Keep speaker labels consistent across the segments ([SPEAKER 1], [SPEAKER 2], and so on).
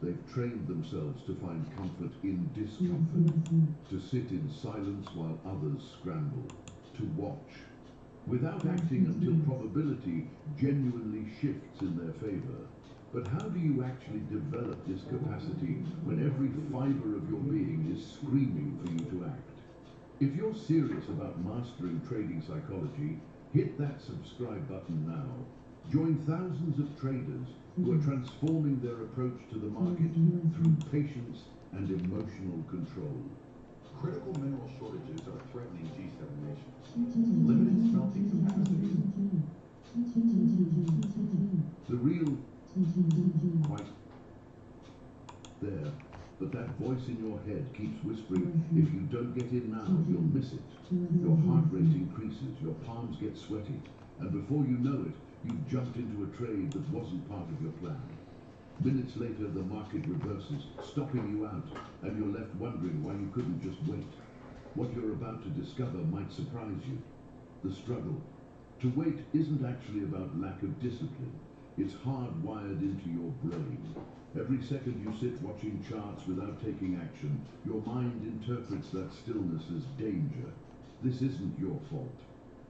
[SPEAKER 1] They've trained themselves to find comfort in discomfort, to sit in silence while others scramble, to watch, without acting until probability genuinely shifts in their favor. But how do you actually develop this capacity when every fiber of your being is screaming for you to act? If you're serious about mastering trading psychology, hit that subscribe button now. Join thousands of traders who are transforming their approach to the market through patience and emotional control.
[SPEAKER 2] Critical mineral shortages are threatening G7 nations. Limited smelting capacities.
[SPEAKER 1] The real quite there, but that voice in your head keeps whispering, if you don't get in now, you'll miss it. Your heart rate increases, your palms get sweaty, and before you know it, you've jumped into a trade that wasn't part of your plan. Minutes later, the market reverses, stopping you out, and you're left wondering why you couldn't just wait. What you're about to discover might surprise you. The struggle. To wait isn't actually about lack of discipline. It's hardwired into your brain. Every second you sit watching charts without taking action, your mind interprets that stillness as danger. This isn't your fault.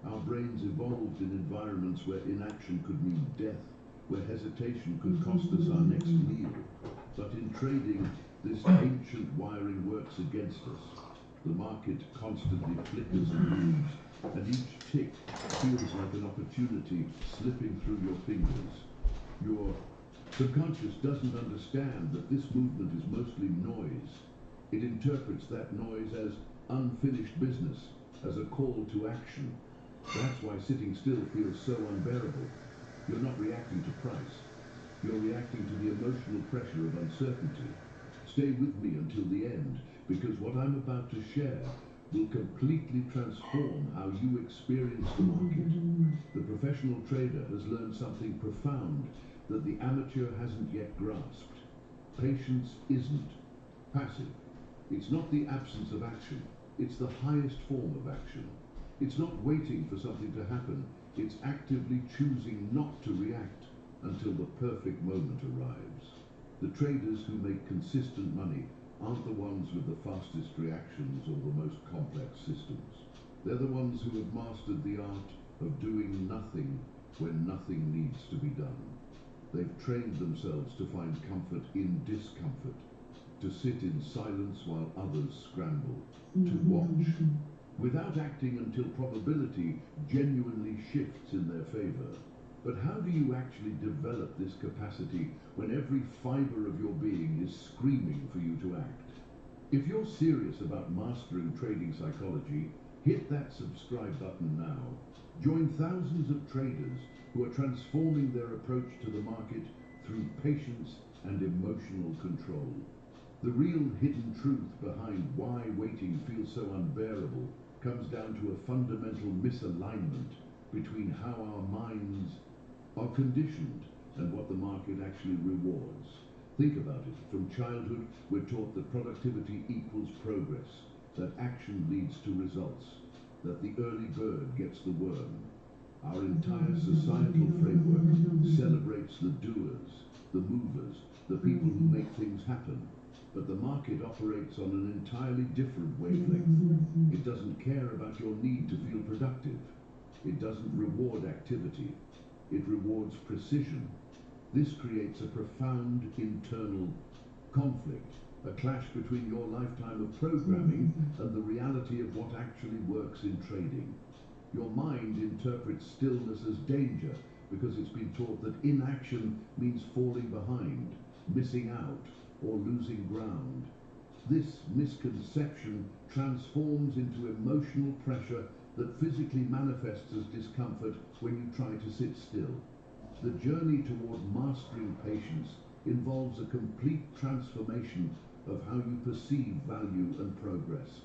[SPEAKER 1] Our brains evolved in environments where inaction could mean death, where hesitation could cost us our next meal. But in trading, this ancient wiring works against us. The market constantly flickers and moves, and each tick feels like an opportunity slipping through your fingers. Your subconscious doesn't understand that this movement is mostly noise. It interprets that noise as unfinished business, as a call to action. That's why sitting still feels so unbearable. You're not reacting to price. You're reacting to the emotional pressure of uncertainty. Stay with me until the end, because what I'm about to share will completely transform how you experience the market. The professional trader has learned something profound that the amateur hasn't yet grasped. Patience isn't passive. It's not the absence of action. It's the highest form of action. It's not waiting for something to happen. It's actively choosing not to react until the perfect moment arrives. The traders who make consistent money aren't the ones with the fastest reactions or the most complex systems. They're the ones who have mastered the art of doing nothing when nothing needs to be done. They've trained themselves to find comfort in discomfort, to sit in silence while others scramble, to watch, without acting until probability genuinely shifts in their favor. But how do you actually develop this capacity when every fiber of your being is screaming for you to act? If you're serious about mastering trading psychology, hit that subscribe button now. Join thousands of traders who are transforming their approach to the market through patience and emotional control. The real hidden truth behind why waiting feels so unbearable comes down to a fundamental misalignment between how our minds are conditioned and what the market actually rewards. Think about it. From childhood, we're taught that productivity equals progress, that action leads to results, that the early bird gets the worm. Our entire societal framework celebrates the doers, the movers, the people who make things happen. But the market operates on an entirely different wavelength. It doesn't care about your need to feel productive. It doesn't reward activity. It rewards precision. This creates a profound internal conflict, a clash between your lifetime of programming and the reality of what actually works in trading. Your mind interprets stillness as danger because it's been taught that inaction means falling behind, missing out, or losing ground. This misconception transforms into emotional pressure that physically manifests as discomfort when you try to sit still. The journey toward mastering patience involves a complete transformation of how you perceive value and progress.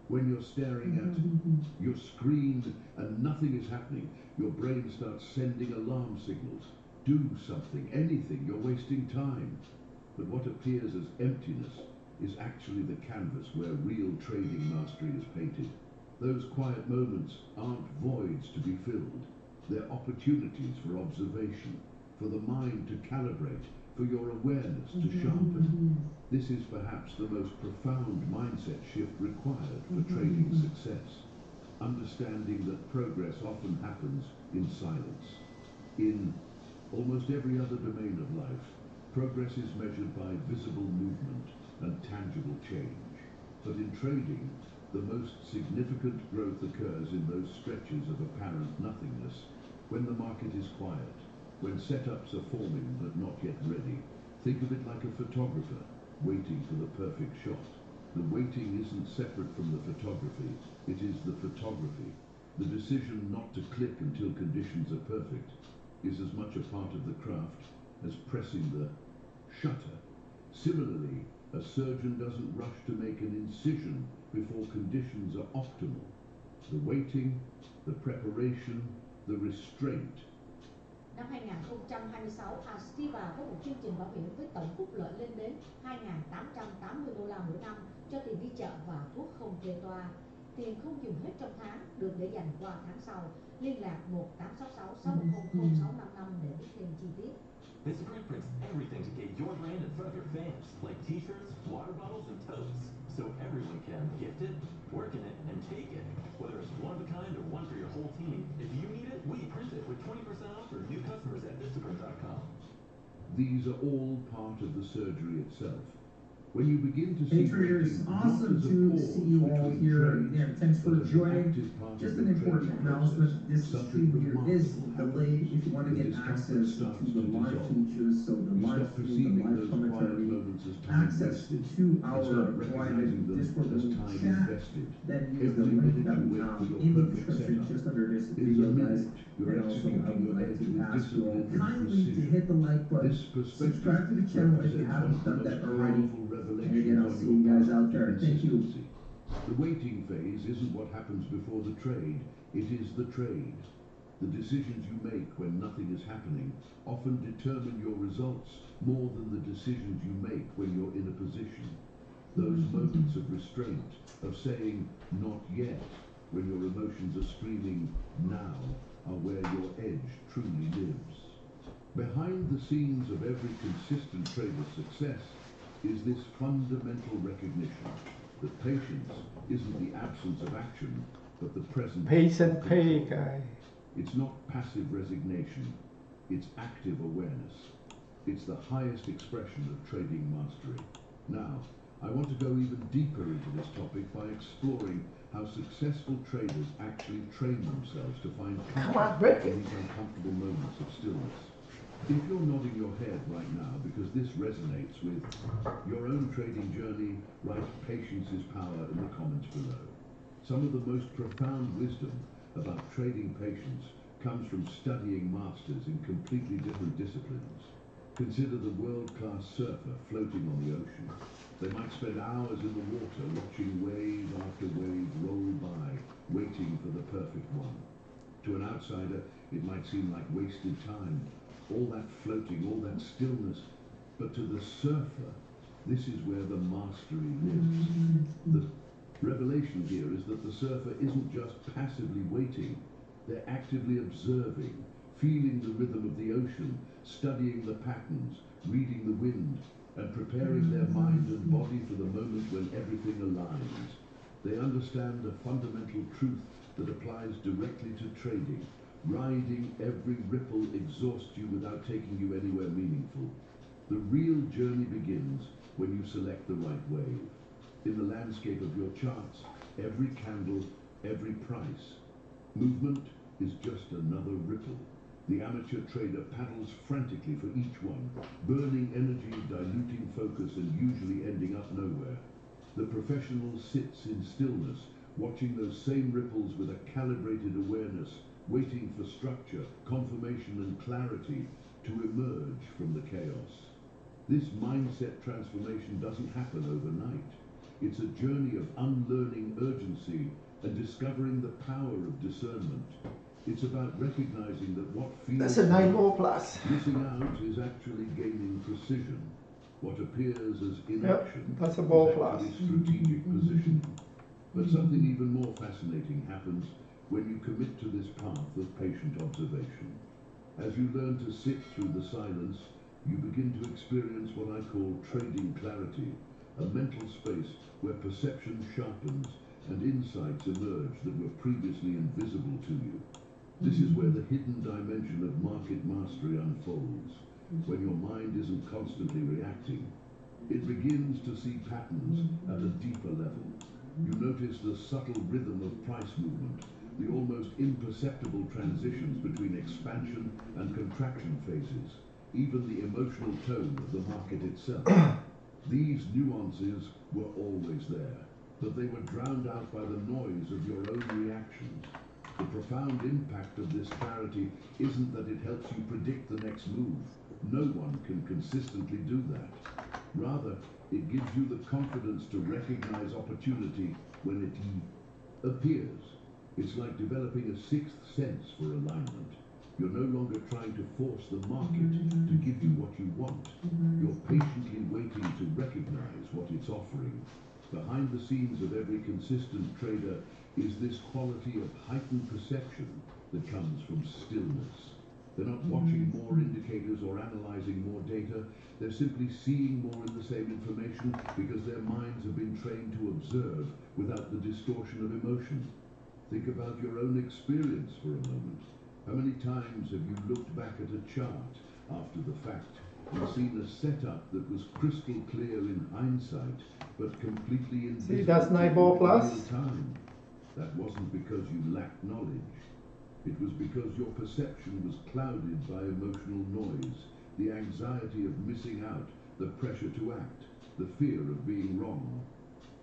[SPEAKER 1] When you're staring at your screen and nothing is happening, your brain starts sending alarm signals. Do something, anything, you're wasting time. But what appears as emptiness is actually the canvas where real trading mastery is painted. Those quiet moments aren't voids to be filled. They're opportunities for observation, for the mind to calibrate for your awareness to sharpen. This is perhaps the most profound mindset shift required for trading success. Understanding that progress often happens in silence. In almost every other domain of life, progress is measured by visible movement and tangible change. But in trading, the most significant growth occurs in those stretches of apparent nothingness, when the market is quiet, when setups are forming but not yet ready. Think of it like a photographer waiting for the perfect shot. The waiting isn't separate from the photography, it is the photography. The decision not to click until conditions are perfect is as much a part of the craft as pressing the shutter. Similarly, a surgeon doesn't rush to make an incision before conditions are optimal. The waiting, the preparation, the restraint.
[SPEAKER 3] Năm 2026, Astiva có một chương trình bảo hiểm với tổng phúc lợi lên đến 2.880 đô la mỗi năm cho tiền đi chợ và thuốc không kê toa. Tiền không dùng hết trong tháng được để dành qua tháng sau. Liên lạc 1866-610-0655 để biết thêm chi tiết.
[SPEAKER 4] This screen prints everything to get your brand in front of your fans, like t-shirts, water bottles, and totes, so everyone can gift it, work in it, and take it. Whether it's one of a kind or one for your whole team, if you need it, we print it with 20% off for new customers at vistaprint.com.
[SPEAKER 1] These are all part of the surgery itself. When you begin to see
[SPEAKER 5] Hey traders, awesome to see you all here. Again, thanks for joining. Just an important announcement. This stream here is delayed if you want to get access to the live features, so the live stream, the live commentary, access to our private Discord link chat, then use the link that we have in the description just under this video, guys. And also, I would like to ask you all kindly to hit the like button, subscribe to the channel if you haven't done that already. And again, I'll see you guys out there. Thank you.
[SPEAKER 1] The waiting phase isn't what happens before the trade, it is the trade. The decisions you make when nothing is happening often determine your results more than the decisions you make when you're in a position. Those moments of restraint, of saying not yet, when your emotions are screaming now, are where your edge truly lives. Behind the scenes of every consistent trader's success is this fundamental recognition that patience isn't the absence of action, but the presence
[SPEAKER 6] Patient
[SPEAKER 1] of
[SPEAKER 6] pay
[SPEAKER 1] control.
[SPEAKER 6] guy.
[SPEAKER 1] It's not passive resignation, it's active awareness. It's the highest expression of trading mastery. Now, I want to go even deeper into this topic by exploring how successful traders actually train themselves to find comfort in these uncomfortable moments of stillness. If you're nodding your head right now because this resonates with your own trading journey, write "Patience is power" in the comments below. Some of the most profound wisdom about trading patience comes from studying masters in completely different disciplines. Consider the world-class surfer floating on the ocean. They might spend hours in the water watching wave after wave roll by, waiting for the perfect one. To an outsider, it might seem like wasted time. All that floating, all that stillness. But to the surfer, this is where the mastery lives. The revelation here is that the surfer isn't just passively waiting. They're actively observing, feeling the rhythm of the ocean, studying the patterns, reading the wind, and preparing their mind and body for the moment when everything aligns. They understand a fundamental truth that applies directly to trading. Riding every ripple exhausts you without taking you anywhere meaningful. The real journey begins when you select the right wave. In the landscape of your charts, every candle, every price. Movement is just another ripple. The amateur trader paddles frantically for each one, burning energy, diluting focus, and usually ending up nowhere. The professional sits in stillness, watching those same ripples with a calibrated awareness, waiting for structure, confirmation, and clarity to emerge from the chaos. This mindset transformation doesn't happen overnight. It's a journey of unlearning urgency and discovering the power of discernment. It's about recognizing that what feels
[SPEAKER 6] That's a 9 more plus.
[SPEAKER 1] missing out is actually gaining precision. What appears as inaction
[SPEAKER 6] that's a
[SPEAKER 1] is
[SPEAKER 6] ball
[SPEAKER 1] actually
[SPEAKER 6] plus.
[SPEAKER 1] strategic positioning. But something even more fascinating happens when you commit to this path of patient observation. As you learn to sit through the silence, you begin to experience what I call trading clarity, a mental space where perception sharpens and insights emerge that were previously invisible to you. This is where the hidden dimension of market mastery unfolds, when your mind isn't constantly reacting. It begins to see patterns at a deeper level. You notice the subtle rhythm of price movement, the almost imperceptible transitions between expansion and contraction phases, even the emotional tone of the market itself. These nuances were always there, but they were drowned out by the noise of your own reactions. The profound impact of this clarity isn't that it helps you predict the next move. No one can consistently do that. Rather, it gives you the confidence to recognize opportunity when it appears. It's like developing a sixth sense for alignment. You're no longer trying to force the market to give you what you want. You're patiently waiting to recognize what it's offering. Behind the scenes of every consistent trader is this quality of heightened perception that comes from stillness. They're not watching more indicators or analyzing more data. They're simply seeing more in the same information because their minds have been trained to observe without the distortion of emotion. Think about your own experience for a moment. How many times have you looked back at a chart after the fact and seen a setup that was crystal clear in hindsight, but completely invisible?
[SPEAKER 6] See, that's 9 ball plus.
[SPEAKER 1] In real time? That wasn't because you lacked knowledge. It was because your perception was clouded by emotional noise, the anxiety of missing out, the pressure to act, the fear of being wrong.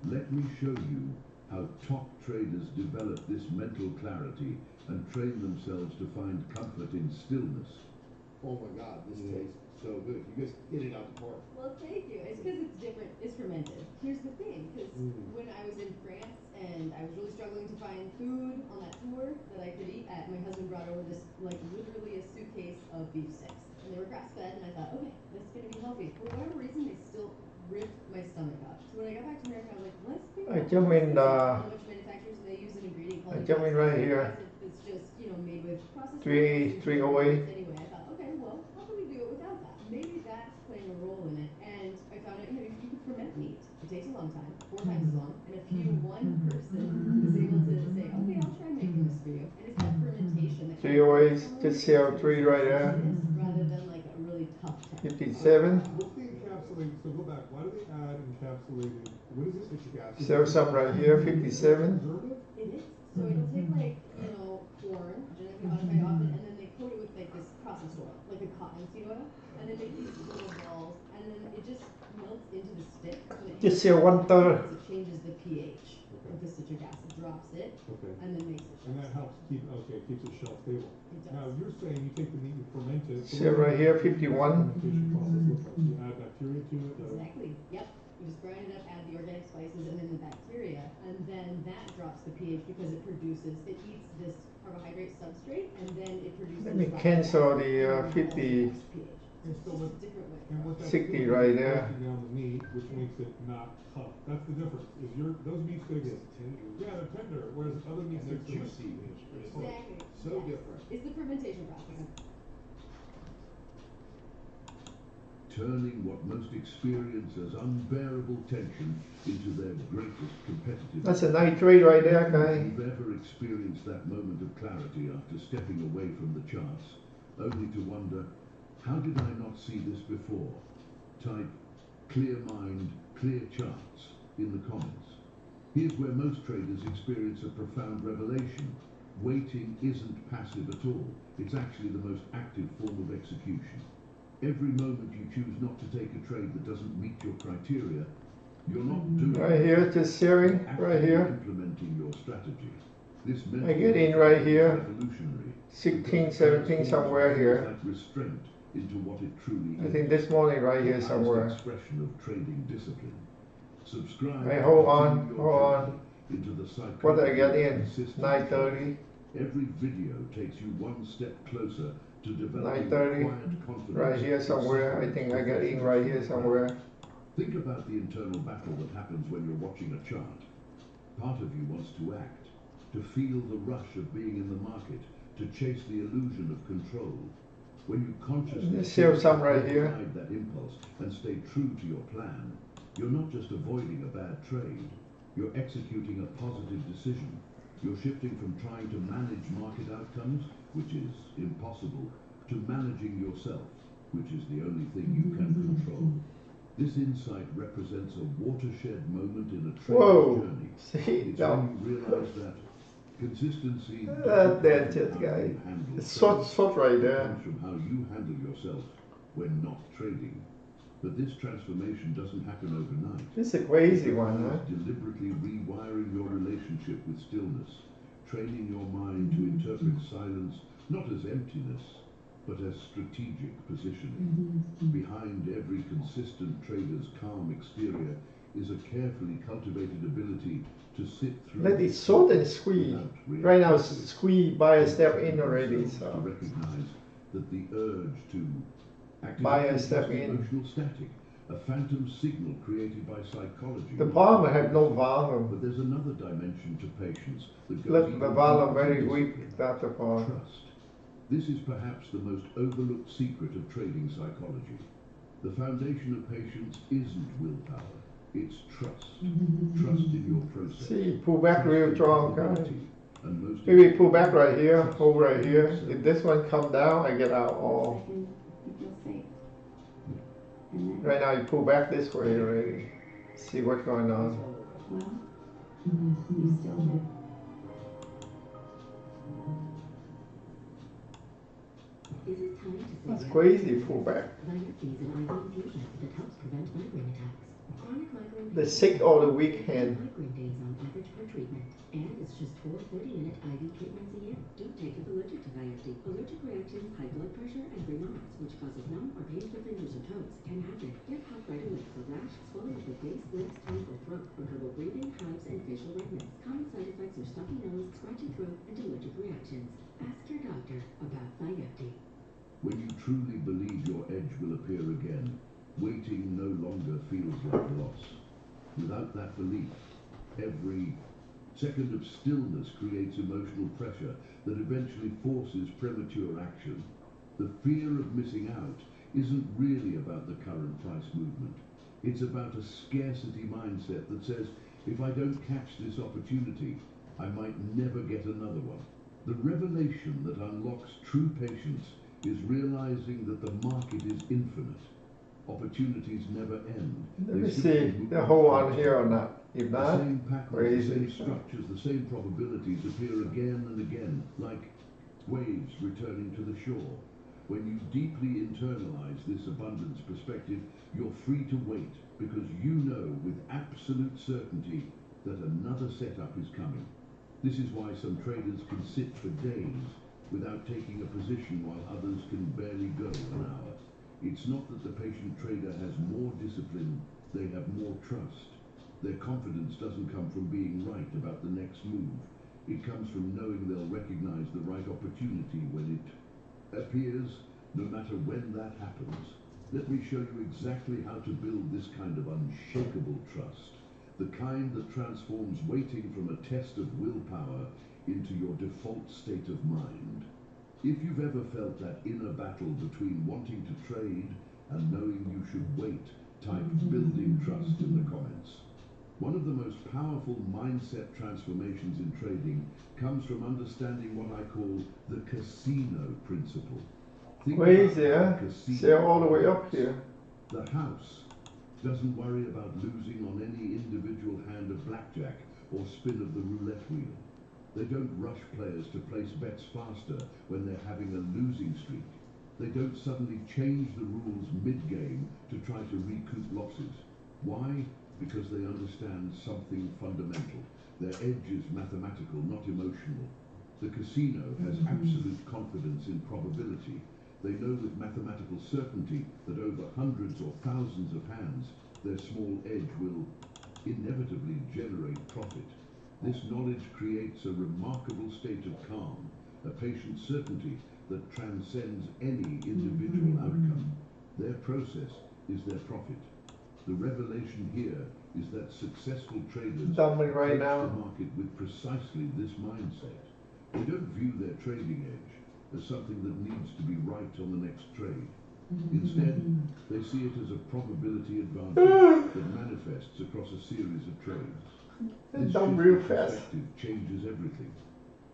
[SPEAKER 1] Let me show you how top traders develop this mental clarity and train themselves to find comfort in stillness.
[SPEAKER 2] Oh my God, this tastes so good. You guys hit it out the park.
[SPEAKER 7] Well, thank you. It's because it's different. It's fermented. Here's the thing, because when I was in France and I was really struggling to find food on that tour that I could eat at, my husband brought over this, like, literally a suitcase of beef sticks. And they were grass-fed, and I thought, okay, this is going to be healthy. For whatever reason, they still ripped my stomach up. So when I got back to America, I was like, let's figure out
[SPEAKER 6] jump in,
[SPEAKER 7] how much manufacturers, and they use an ingredient called
[SPEAKER 6] jump in right here.
[SPEAKER 7] It's just, you know, made with processed
[SPEAKER 6] 308.
[SPEAKER 7] Anyway, I thought, okay, well, how can we do it without that? Maybe that's playing a role in it. And I found out, you know, you can ferment meat. It takes a long time, 4 times as long. And if one person is able to say, okay, I'll try making this for you. And it's that fermentation that
[SPEAKER 6] 308, just CO3 right there.
[SPEAKER 7] rather than like a really tough text.
[SPEAKER 6] 57.
[SPEAKER 8] What's the encapsulated? So go back. Why do they add encapsulated? What is this citric acid?
[SPEAKER 6] So some right here, 57.
[SPEAKER 8] Preservative?
[SPEAKER 7] It is. So it'll take like, you know, corn, genetically modified often, and then they coat it with like this processed oil, like a cottonseed oil, and then make these little balls, and then it just melts into the stick. So that
[SPEAKER 6] Just here 1/3.
[SPEAKER 7] It changes the pH of the citric acid, drops it,
[SPEAKER 8] Okay.
[SPEAKER 7] and then makes it
[SPEAKER 8] And that helps keep keeps it shelf stable.
[SPEAKER 7] It does.
[SPEAKER 8] Now you're saying you take the meat and ferment it.
[SPEAKER 6] See right here, 51.
[SPEAKER 8] Fermentation process looks like you add bacteria to it.
[SPEAKER 7] Exactly. Yep. You just grind it up, add the organic spices, and then the bacteria, and then that drops the pH because it eats this carbohydrate substrate, and then it produces.
[SPEAKER 6] Let me cancel the 50.
[SPEAKER 7] pH.
[SPEAKER 8] And so
[SPEAKER 7] It's
[SPEAKER 8] what,
[SPEAKER 7] just a different way.
[SPEAKER 8] and what that's
[SPEAKER 6] 60
[SPEAKER 8] doing is
[SPEAKER 6] right
[SPEAKER 8] it's
[SPEAKER 6] there.
[SPEAKER 8] breaking down the meat, which makes it not tough. That's the difference. Is those meat sticks tender? Yeah, they're tender. Whereas other meat
[SPEAKER 2] And they're
[SPEAKER 8] sticks are
[SPEAKER 2] juicy.
[SPEAKER 7] Exactly.
[SPEAKER 2] So
[SPEAKER 7] Yes.
[SPEAKER 2] different.
[SPEAKER 7] It's the fermentation process.
[SPEAKER 1] Turning what most experience as unbearable tension into their greatest competitive.
[SPEAKER 6] That's a nice trade right there, guy.
[SPEAKER 1] If you've ever experienced that moment of clarity after stepping away from the charts, only to wonder, how did I not see this before? Type clear mind, clear charts in the comments. Here's where most traders experience a profound revelation. Waiting isn't passive at all. It's actually the most active form of execution. Every moment you choose not to take a trade that doesn't meet your criteria, you're not doing
[SPEAKER 6] Right here, just sharing, right here.
[SPEAKER 1] implementing your strategy. This
[SPEAKER 6] I get in right here.
[SPEAKER 1] revolutionary.
[SPEAKER 6] 16, 17, somewhere here.
[SPEAKER 1] That restraint into what it truly
[SPEAKER 6] I
[SPEAKER 1] is.
[SPEAKER 6] think this morning right here
[SPEAKER 1] The highest
[SPEAKER 6] somewhere.
[SPEAKER 1] expression of trading discipline. Subscribe.
[SPEAKER 6] Hey,
[SPEAKER 1] to
[SPEAKER 6] hold on,
[SPEAKER 1] continue
[SPEAKER 6] hold
[SPEAKER 1] your
[SPEAKER 6] on.
[SPEAKER 1] journey into the
[SPEAKER 6] What did I get
[SPEAKER 1] psychology of
[SPEAKER 6] in?
[SPEAKER 1] consistent
[SPEAKER 6] 9:30.
[SPEAKER 1] Every video takes you one step closer to developing
[SPEAKER 6] 9:30.
[SPEAKER 1] quiet confidence.
[SPEAKER 6] Right here somewhere. I think I got in right here somewhere.
[SPEAKER 1] Think about the internal battle that happens when you're watching a chart. Part of you wants to act, to feel the rush of being in the market, to chase the illusion of control. When you consciously
[SPEAKER 6] There's still some right here.
[SPEAKER 1] override that impulse and stay true to your plan, you're not just avoiding a bad trade, you're executing a positive decision. You're shifting from trying to manage market outcomes, which is impossible, to managing yourself, which is the only thing you can control. This insight represents a watershed moment in a
[SPEAKER 6] Whoa.
[SPEAKER 1] trader's journey.
[SPEAKER 6] See,
[SPEAKER 1] It's
[SPEAKER 6] no.
[SPEAKER 1] when you realize that consistency
[SPEAKER 6] That's
[SPEAKER 1] doesn't
[SPEAKER 6] it,
[SPEAKER 1] come
[SPEAKER 6] guy.
[SPEAKER 1] from how you handle
[SPEAKER 6] It's
[SPEAKER 1] trades.
[SPEAKER 6] short right
[SPEAKER 1] It
[SPEAKER 6] there.
[SPEAKER 1] comes from how you handle yourself when not trading. But this transformation doesn't happen overnight.
[SPEAKER 6] This is a crazy one, huh?
[SPEAKER 1] It requires deliberately rewiring your relationship with stillness, training your mind to interpret silence not as emptiness, but as strategic positioning. Behind every consistent trader's calm exterior is a carefully cultivated ability to sit through.
[SPEAKER 6] Let it sort and squeeze. Right now, squeeze buy a step in already,
[SPEAKER 1] To
[SPEAKER 6] so
[SPEAKER 1] recognize that the urge to
[SPEAKER 6] buy a
[SPEAKER 1] activate
[SPEAKER 6] step
[SPEAKER 1] is
[SPEAKER 6] in.
[SPEAKER 1] emotional static, a phantom signal created by psychology.
[SPEAKER 6] The problem I have no volume.
[SPEAKER 1] But there's another dimension to patience that goes
[SPEAKER 6] Look,
[SPEAKER 1] even
[SPEAKER 6] the volume
[SPEAKER 1] deeper
[SPEAKER 6] very
[SPEAKER 1] than
[SPEAKER 6] weak.
[SPEAKER 1] discipline.
[SPEAKER 6] That's the problem.
[SPEAKER 1] Trust. This is perhaps the most overlooked secret of trading psychology. The foundation of patience isn't willpower, it's trust. Trust in your process.
[SPEAKER 6] See, pull back real strong, guys.
[SPEAKER 1] Capability, and most
[SPEAKER 6] Maybe pull back right
[SPEAKER 1] importantly,
[SPEAKER 6] here,
[SPEAKER 1] trust
[SPEAKER 6] hold right
[SPEAKER 1] in
[SPEAKER 6] here.
[SPEAKER 1] yourself.
[SPEAKER 6] If this one come down, I get out all.
[SPEAKER 9] You feel safe. And then,
[SPEAKER 6] Right now, you pull back this way already. See what's going on.
[SPEAKER 9] well, you still do.
[SPEAKER 10] Is it time to say
[SPEAKER 6] That's
[SPEAKER 10] yes?
[SPEAKER 6] crazy, pull back.
[SPEAKER 10] Vitamin is an IV infusion that helps prevent migraine attacks. Chronic migraine
[SPEAKER 6] The sick or the weak hand.
[SPEAKER 10] migraine days on average per treatment. And it's just 4 30-minute IV treatments a year. Don't take if allergic to VIFD. Allergic reactions, high blood pressure, and rheumatoid, which causes numb or painful fingers or toes, can happen. Get help right away for rash, swelling of the face, lips, tongue, or throat, irritable breathing, hives, and facial redness. Common side effects are stuffy nose, scratchy throat, and allergic reactions. Ask your doctor about VIFD.
[SPEAKER 1] When you truly believe your edge will appear again, waiting no longer feels like loss. Without that belief, every second of stillness creates emotional pressure that eventually forces premature action. The fear of missing out isn't really about the current price movement. It's about a scarcity mindset that says, if I don't catch this opportunity, I might never get another one. The revelation that unlocks true patience is realizing that the market is infinite. Opportunities never end.
[SPEAKER 6] Let me
[SPEAKER 1] They simply
[SPEAKER 6] see
[SPEAKER 1] move
[SPEAKER 6] the whole on
[SPEAKER 1] faster.
[SPEAKER 6] here or not. If
[SPEAKER 1] The
[SPEAKER 6] not,
[SPEAKER 1] same patterns, the
[SPEAKER 6] crazy.
[SPEAKER 1] same structures, the same probabilities appear again and again, like waves returning to the shore. When you deeply internalize this abundance perspective, you're free to wait because you know with absolute certainty that another setup is coming. This is why some traders can sit for days without taking a position while others can barely go an hour. It's not that the patient trader has more discipline, they have more trust. Their confidence doesn't come from being right about the next move. It comes from knowing they'll recognize the right opportunity when it appears, no matter when that happens. Let me show you exactly how to build this kind of unshakable trust. The kind that transforms waiting from a test of willpower into your default state of mind. If you've ever felt that inner battle between wanting to trade and knowing you should wait, type building trust in the comments. One of the most powerful mindset transformations in trading comes from understanding what I call the casino principle. Think
[SPEAKER 6] Crazy,
[SPEAKER 1] about
[SPEAKER 6] huh?
[SPEAKER 1] the casino
[SPEAKER 6] See all the way up
[SPEAKER 1] operates.
[SPEAKER 6] here.
[SPEAKER 1] The house doesn't worry about losing on any individual hand of blackjack or spin of the roulette wheel. They don't rush players to place bets faster when they're having a losing streak. They don't suddenly change the rules mid-game to try to recoup losses. Why? Because they understand something fundamental. Their edge is mathematical, not emotional. The casino has absolute confidence in probability. They know with mathematical certainty that over hundreds or thousands of hands, their small edge will inevitably generate profit. This knowledge creates a remarkable state of calm, a patient certainty that transcends any individual outcome. Their process is their profit. The revelation here is that successful traders
[SPEAKER 6] Dumping right
[SPEAKER 1] approach
[SPEAKER 6] now.
[SPEAKER 1] the market with precisely this mindset. They don't view their trading edge, as something that needs to be right on the next trade. Instead, they see it as a probability advantage that manifests across a series of trades. This
[SPEAKER 6] Done
[SPEAKER 1] shift
[SPEAKER 6] real
[SPEAKER 1] of
[SPEAKER 6] fast.
[SPEAKER 1] perspective changes everything.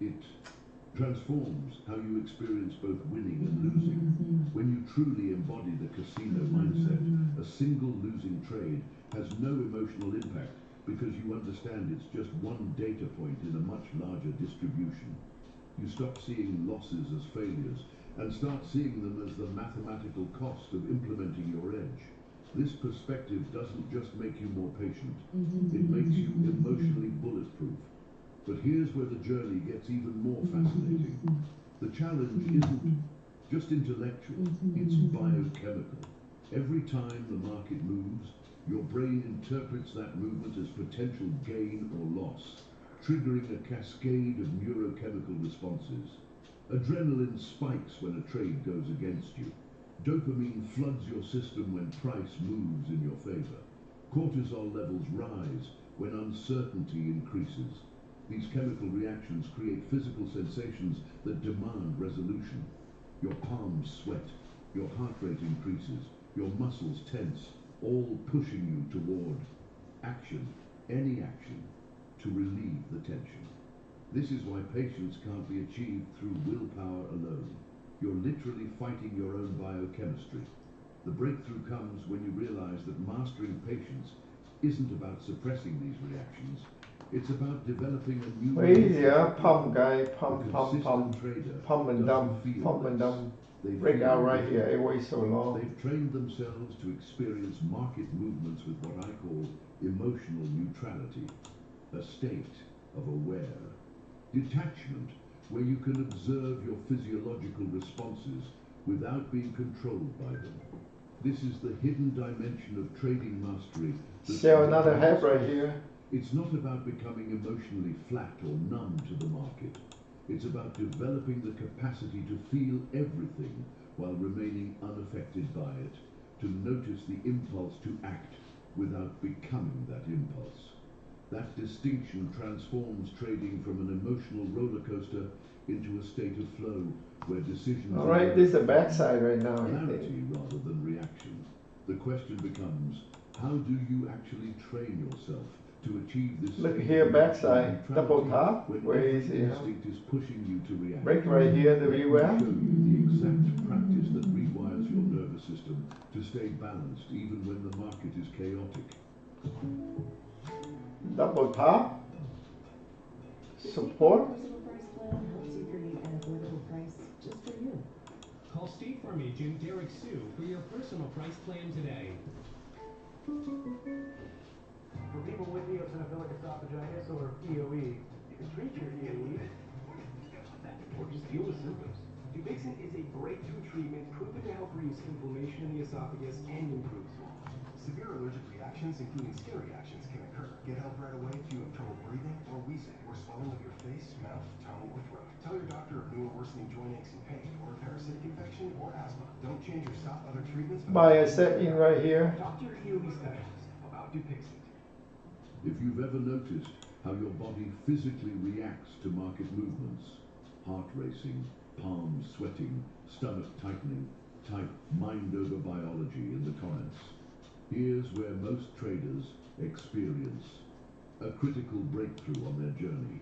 [SPEAKER 1] It transforms how you experience both winning and losing. When you truly embody the casino mindset, a single losing trade has no emotional impact because you understand it's just one data point in a much larger distribution. You stop seeing losses as failures and start seeing them as the mathematical cost of implementing your edge. This perspective doesn't just make you more patient, it makes you emotionally bulletproof. But here's where the journey gets even more fascinating. The challenge isn't just intellectual, it's biochemical. Every time the market moves, your brain interprets that movement as potential gain or loss, triggering a cascade of neurochemical responses. Adrenaline spikes when a trade goes against you. Dopamine floods your system when price moves in your favor. Cortisol levels rise when uncertainty increases. These chemical reactions create physical sensations that demand resolution. Your palms sweat, your heart rate increases, your muscles tense, all pushing you toward action, any action, to relieve the tension. This is why patience can't be achieved through willpower alone. You're literally fighting your own biochemistry. The breakthrough comes when you realize that mastering patience isn't about suppressing these reactions. It's about developing a new
[SPEAKER 6] Easy, pump guy,
[SPEAKER 1] A
[SPEAKER 6] pump
[SPEAKER 1] consistent trader doesn't feel
[SPEAKER 6] pump and
[SPEAKER 1] this.
[SPEAKER 6] dump.
[SPEAKER 1] They
[SPEAKER 6] Break
[SPEAKER 1] feel
[SPEAKER 6] out right
[SPEAKER 1] this.
[SPEAKER 6] here, it weighs so long.
[SPEAKER 1] They've trained themselves to experience market movements with what I call emotional neutrality, a state of aware. Detachment, where you can observe your physiological responses without being controlled by them. This is the hidden dimension of trading mastery.
[SPEAKER 6] Sell another half right here.
[SPEAKER 1] It's not about becoming emotionally flat or numb to the market. It's about developing the capacity to feel everything while remaining unaffected by it, to notice the impulse to act without becoming that impulse. That distinction transforms trading from an emotional roller coaster into a state of flow where decisions
[SPEAKER 6] All right, this is the backside right now.
[SPEAKER 1] clarity rather than reaction. The question becomes, how do you actually train yourself to achieve this?
[SPEAKER 6] Look here, backside, double top. Where is it?
[SPEAKER 1] Instinct is pushing you to react.
[SPEAKER 6] Break right here, the
[SPEAKER 1] Let me
[SPEAKER 6] VWAP.
[SPEAKER 1] show you the exact practice that rewires your nervous system to stay balanced even when the market is chaotic.
[SPEAKER 6] Double top. Support.
[SPEAKER 10] Personal price plan helps you create an affordable price just for you.
[SPEAKER 11] Call State Farm agent Derek Sue for your personal price plan today.
[SPEAKER 12] For people with eosinophilic esophagitis or EOE, you can treat your EOE or just deal with symptoms. Dupixent is a breakthrough treatment proven to help reduce inflammation in the esophagus and improve swallowing.
[SPEAKER 13] Severe allergic reactions, including skin reactions, can occur. Get help right away if you have trouble breathing or wheezing, or swelling of your face, mouth, tongue, or throat. Tell your doctor of new or worsening joint aches and pain, or a parasitic infection or asthma. Don't change or stop other treatments.
[SPEAKER 6] Buy a set in right here.
[SPEAKER 12] Talk to your EOE specialist about Dupixent.
[SPEAKER 1] If you've ever noticed how your body physically reacts to market movements, heart racing, palms sweating, stomach tightening, type mind over biology in the comments. Here's where most traders experience a critical breakthrough on their journey.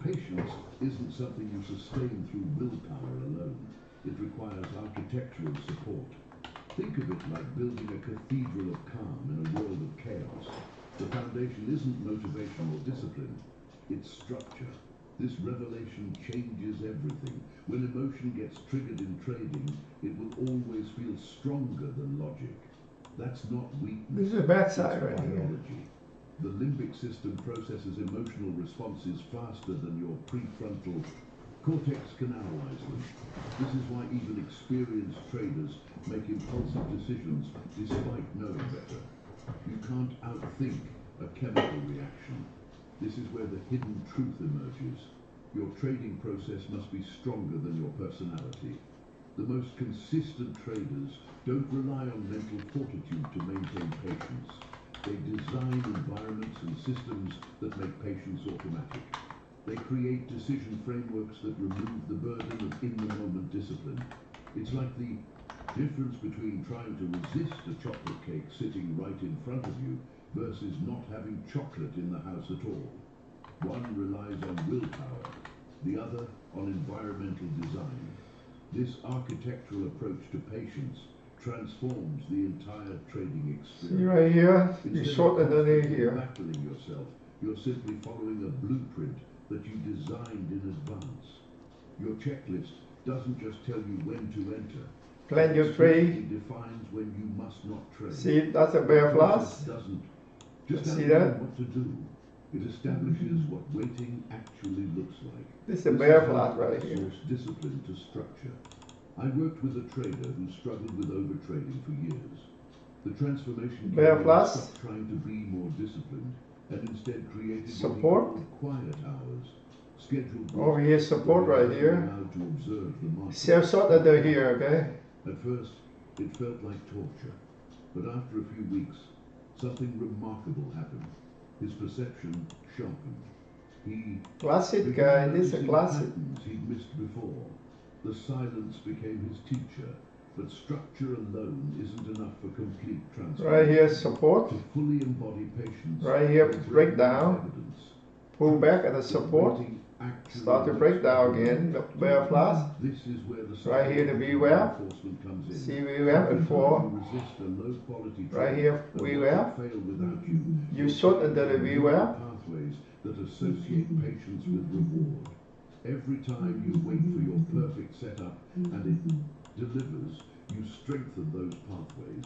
[SPEAKER 1] Patience isn't something you sustain through willpower alone. It requires architectural support. Think of it like building a cathedral of calm in a world of chaos. The foundation isn't motivation or discipline, it's structure. This revelation changes everything. When emotion gets triggered in trading, it will always feel stronger than logic. That's not weakness.
[SPEAKER 6] This is the backside
[SPEAKER 1] it's
[SPEAKER 6] right here.
[SPEAKER 1] biology. The limbic system processes emotional responses faster than your prefrontal cortex can analyze them. This is why even experienced traders make impulsive decisions despite knowing better. You can't outthink a chemical reaction. This is where the hidden truth emerges. Your trading process must be stronger than your personality. The most consistent traders don't rely on mental fortitude to maintain patience. They design environments and systems that make patience automatic. They create decision frameworks that remove the burden of in-the-moment discipline. It's like the difference between trying to resist a chocolate cake sitting right in front of you versus not having chocolate in the house at all. One relies on willpower, the other on environmental design. This architectural approach to patience transforms the entire trading experience.
[SPEAKER 6] See right here, you
[SPEAKER 1] Instead
[SPEAKER 6] sort
[SPEAKER 1] of
[SPEAKER 6] it under
[SPEAKER 1] constantly
[SPEAKER 6] here.
[SPEAKER 1] battling yourself, you're simply following a blueprint that you designed in advance. Your checklist doesn't just tell you when to enter.
[SPEAKER 6] Plan your trade.
[SPEAKER 1] Defines when you must not trade.
[SPEAKER 6] See, that's a bear flash.
[SPEAKER 1] Doesn't just
[SPEAKER 6] See that?
[SPEAKER 1] what to do. It establishes what waiting actually looks like.
[SPEAKER 6] This is a bear flash right here.
[SPEAKER 1] Source discipline to structure. I worked with a trader who struggled with overtrading for years. The transformation
[SPEAKER 6] Bear flash.
[SPEAKER 1] stopped trying to be more disciplined and instead created
[SPEAKER 6] Support.
[SPEAKER 1] quiet hours. Scheduled
[SPEAKER 6] Over here, support right here.
[SPEAKER 1] allowed to observe the market.
[SPEAKER 6] Sort under here, okay?
[SPEAKER 1] At first, it felt like torture, but after a few weeks, something remarkable happened. His perception sharpened. He
[SPEAKER 6] Classic guy, this is a classic.
[SPEAKER 1] patterns he'd missed before. The silence became his teacher, but structure alone isn't enough for complete transformation.
[SPEAKER 6] Right here, support.
[SPEAKER 1] To fully embody patience.
[SPEAKER 6] Right here,
[SPEAKER 1] will
[SPEAKER 6] break down.
[SPEAKER 1] evidence.
[SPEAKER 6] Pull back at the support.
[SPEAKER 1] Waiting actually
[SPEAKER 6] Start to break down again. Bear flash.
[SPEAKER 1] This is where the
[SPEAKER 6] Right here, the VWAP.
[SPEAKER 1] reinforcement comes in.
[SPEAKER 6] See VWAP at 4.
[SPEAKER 1] You resist a low quality
[SPEAKER 6] Right
[SPEAKER 1] trade
[SPEAKER 6] here,
[SPEAKER 1] that
[SPEAKER 6] VWAP.
[SPEAKER 1] will fail without you.
[SPEAKER 6] You sort under the VWAP.
[SPEAKER 1] Pathways that associate patience with reward. Every time you wait for your perfect setup and it delivers, you strengthen those pathways.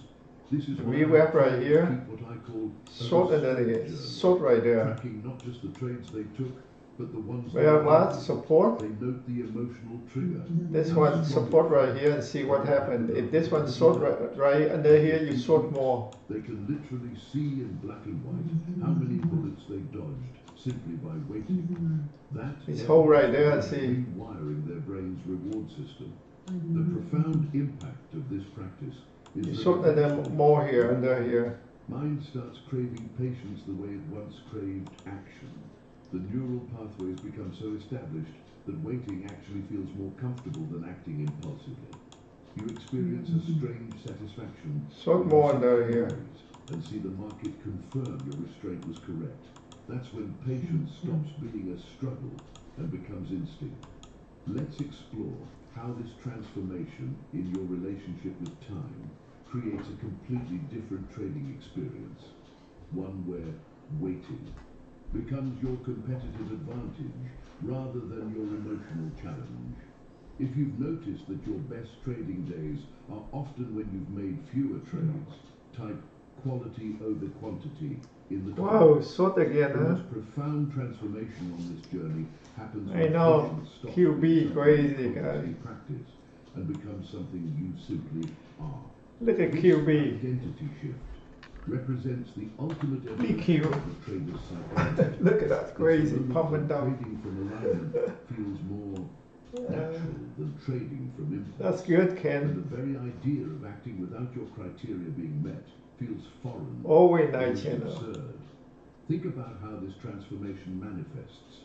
[SPEAKER 1] This is why
[SPEAKER 6] VWAP right
[SPEAKER 1] traders
[SPEAKER 6] here.
[SPEAKER 1] keep what I call
[SPEAKER 6] Sort under here. Sort right there.
[SPEAKER 1] tracking not just the trades they took, but the ones
[SPEAKER 6] Bear
[SPEAKER 1] they
[SPEAKER 6] flash,
[SPEAKER 1] avoided.
[SPEAKER 6] support.
[SPEAKER 1] They note the emotional trigger.
[SPEAKER 6] This one, support right here and see what happened. If this one sort right under here, you sort more.
[SPEAKER 1] They can literally see in black and white how many bullets they dodged simply by waiting. That
[SPEAKER 6] This hole right there,
[SPEAKER 1] is
[SPEAKER 6] see.
[SPEAKER 1] rewiring their brain's reward system. The profound impact of this practice is
[SPEAKER 6] You
[SPEAKER 1] that
[SPEAKER 6] sort
[SPEAKER 1] it
[SPEAKER 6] them
[SPEAKER 1] actually-
[SPEAKER 6] more here, under here.
[SPEAKER 1] Mind starts craving patience the way it once craved action. The neural pathways become so established that waiting actually feels more comfortable than acting impulsively. You experience a strange satisfaction
[SPEAKER 6] Sort
[SPEAKER 1] when you
[SPEAKER 6] more
[SPEAKER 1] see
[SPEAKER 6] under
[SPEAKER 1] the
[SPEAKER 6] here.
[SPEAKER 1] noise and see the market confirm your restraint was correct. That's when patience stops being a struggle and becomes instinct. Let's explore how this transformation in your relationship with time creates a completely different trading experience. One where waiting becomes your competitive advantage rather than your emotional challenge. If you've noticed that your best trading days are often when you've made fewer trades, type quality over quantity in the
[SPEAKER 6] Wow, sort again,
[SPEAKER 1] The
[SPEAKER 6] huh?
[SPEAKER 1] most profound transformation on this journey happens
[SPEAKER 6] I
[SPEAKER 1] when
[SPEAKER 6] know,
[SPEAKER 1] patience stops
[SPEAKER 6] QB
[SPEAKER 1] being
[SPEAKER 6] crazy
[SPEAKER 1] something
[SPEAKER 6] guy.
[SPEAKER 1] you practice and becomes something you simply are.
[SPEAKER 6] Look at
[SPEAKER 1] This
[SPEAKER 6] QB.
[SPEAKER 1] identity shift represents the ultimate
[SPEAKER 6] BQ.
[SPEAKER 1] evolution of the trader's psychology.
[SPEAKER 6] Look at that,
[SPEAKER 1] It's
[SPEAKER 6] crazy,
[SPEAKER 1] the moment
[SPEAKER 6] pump
[SPEAKER 1] when
[SPEAKER 6] and down.
[SPEAKER 1] Trading from alignment feels more natural than trading from impulse.
[SPEAKER 6] That's good,
[SPEAKER 1] And
[SPEAKER 6] Ken.
[SPEAKER 1] the very idea of acting without your criteria being met feels foreign.
[SPEAKER 6] Always night
[SPEAKER 1] almost
[SPEAKER 6] channel.
[SPEAKER 1] absurd. Think about how this transformation manifests.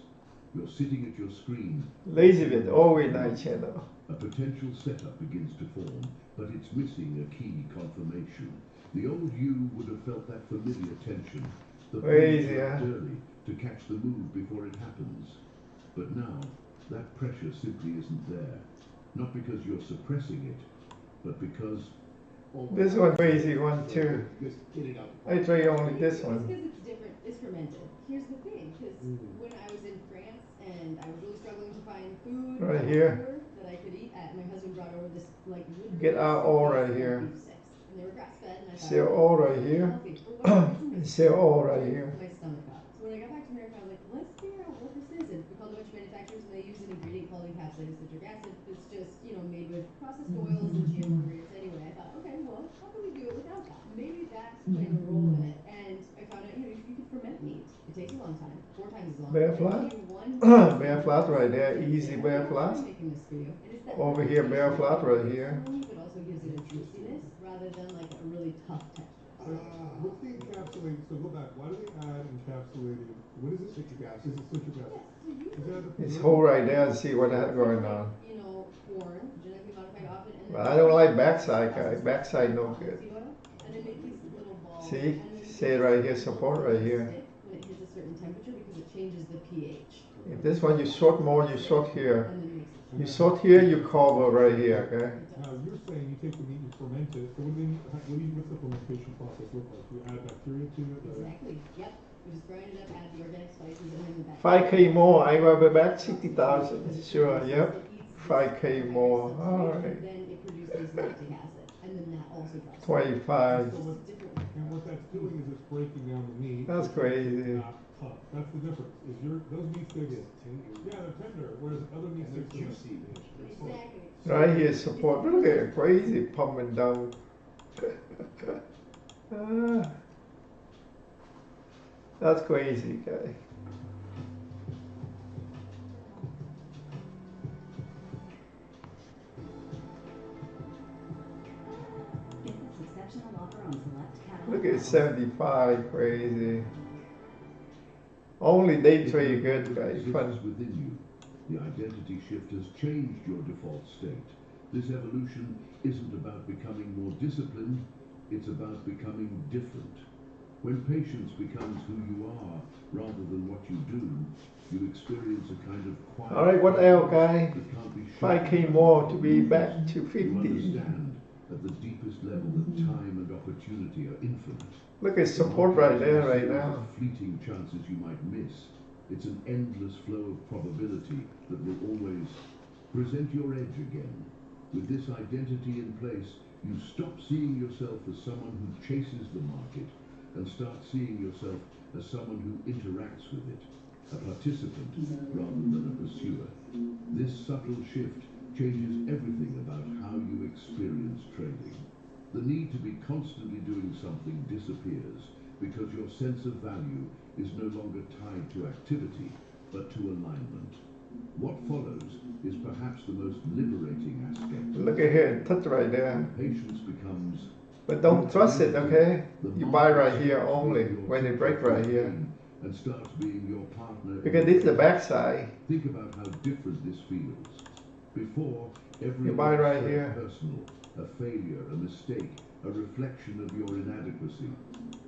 [SPEAKER 1] You're sitting at your screen.
[SPEAKER 6] Lazy bit, always night channel.
[SPEAKER 1] A potential setup begins to form, but it's missing a key confirmation. The old you would have felt that familiar tension. The
[SPEAKER 6] Crazy,
[SPEAKER 1] page
[SPEAKER 6] huh?
[SPEAKER 1] early to catch the move before it happens. But now, that pressure simply isn't there. Not because you're suppressing it, but because
[SPEAKER 6] This one crazy one too.
[SPEAKER 2] Just get it out.
[SPEAKER 6] I try only this
[SPEAKER 7] It's
[SPEAKER 6] one.
[SPEAKER 7] because it's different. It's fermented. Here's the thing, because when I was in France and I was really struggling to find food
[SPEAKER 6] Right
[SPEAKER 7] on
[SPEAKER 6] here.
[SPEAKER 7] tour that I could eat, my husband brought over this like wood
[SPEAKER 6] Get our all right here.
[SPEAKER 7] beef sticks, and they were grass fed, and I thought,
[SPEAKER 6] See all right here.
[SPEAKER 7] healthy. For whatever reason, they
[SPEAKER 6] See all right here.
[SPEAKER 7] my stomach up. So when I got back to America, I was like, let's figure out what this is. And we called a bunch of manufacturers, and they use an ingredient called encapsulated citric acid. It's just, made with processed oils and GMO ingredients. Anyway, I thought, okay, well, how can we do it without that? Maybe that's playing a role in it. And I found out, if you could ferment meat, it takes a long time, 4 times as long.
[SPEAKER 6] Bear
[SPEAKER 7] They
[SPEAKER 6] flat?
[SPEAKER 7] give you one
[SPEAKER 6] Bear flat right there, easy bear flat.
[SPEAKER 7] making this video. And it's that
[SPEAKER 6] Over here, bear flat right here.
[SPEAKER 7] But also gives it a juiciness rather than like a really tough texture.
[SPEAKER 8] With the encapsulating, so go back, why do we add encapsulated. What is it? Citric acid. Is it citric acid? Is that the
[SPEAKER 6] It's whole right there and see what I have going on.
[SPEAKER 7] You know, corn, genetically modified often, and
[SPEAKER 6] But I don't like backside, guys. Backside no good.
[SPEAKER 7] and then make these little balls.
[SPEAKER 6] See?
[SPEAKER 7] And then
[SPEAKER 6] Say right here, support right here.
[SPEAKER 7] stick when it hits a certain temperature because it changes the pH.
[SPEAKER 6] If this one you sort more, you sort here.
[SPEAKER 7] And then makes it
[SPEAKER 6] You sort here, you cover right here, okay?
[SPEAKER 8] Now you're saying you take the meat and ferment it. So what's the fermentation process look like? You add bacteria to it?
[SPEAKER 7] exactly. Yep. We just grind it up, add the organic spices, and then the back.
[SPEAKER 6] 5K more, I will be back 60,000. Sure, yep. 5K more, alright.
[SPEAKER 7] Then it produces lactic acid, and then that also drops.
[SPEAKER 6] 25.
[SPEAKER 8] And what that's doing is it's breaking down the meat.
[SPEAKER 6] That's crazy.
[SPEAKER 8] Not tough. That's the difference. Is those meat sticks tender? Yeah, they're tender. Whereas other meat sticks are juicy.
[SPEAKER 7] Exactly.
[SPEAKER 6] Right here, support. Look at it, crazy pumping down. That's crazy, guy.
[SPEAKER 10] Get this exceptional offer on select catalog.
[SPEAKER 6] Look at 75, crazy. Only day trade good, guys. Fun.
[SPEAKER 1] Within you, the identity shift has changed your default state. This evolution isn't about becoming more disciplined, it's about becoming different. When patience becomes who you are rather than what you do, you experience a kind of quiet.
[SPEAKER 6] Alright, what else, guy?
[SPEAKER 1] that can't be
[SPEAKER 6] 5K more to be back to 50.
[SPEAKER 1] You understand at the deepest level that time and opportunity are infinite.
[SPEAKER 6] Look at support right there, right now.
[SPEAKER 1] Fleeting chances you might miss. It's an endless flow of probability that will always present your edge again. With this identity in place, you stop seeing yourself as someone who chases the market and start seeing yourself as someone who interacts with it, a participant rather than a pursuer. This subtle shift changes everything about how you experience trading. The need to be constantly doing something disappears because your sense of value is no longer tied to activity, but to alignment. What follows is perhaps the most liberating aspect.
[SPEAKER 6] Look at here, touch right there.
[SPEAKER 1] Patience becomes.
[SPEAKER 6] But don't trust it, okay? You buy right here only when they break right here.
[SPEAKER 1] And starts being your partner.
[SPEAKER 6] Because this is the backside.
[SPEAKER 1] Think about how different this feels. Before, every
[SPEAKER 6] You buy right here.
[SPEAKER 1] Personal, a failure, a mistake, a reflection of your inadequacy.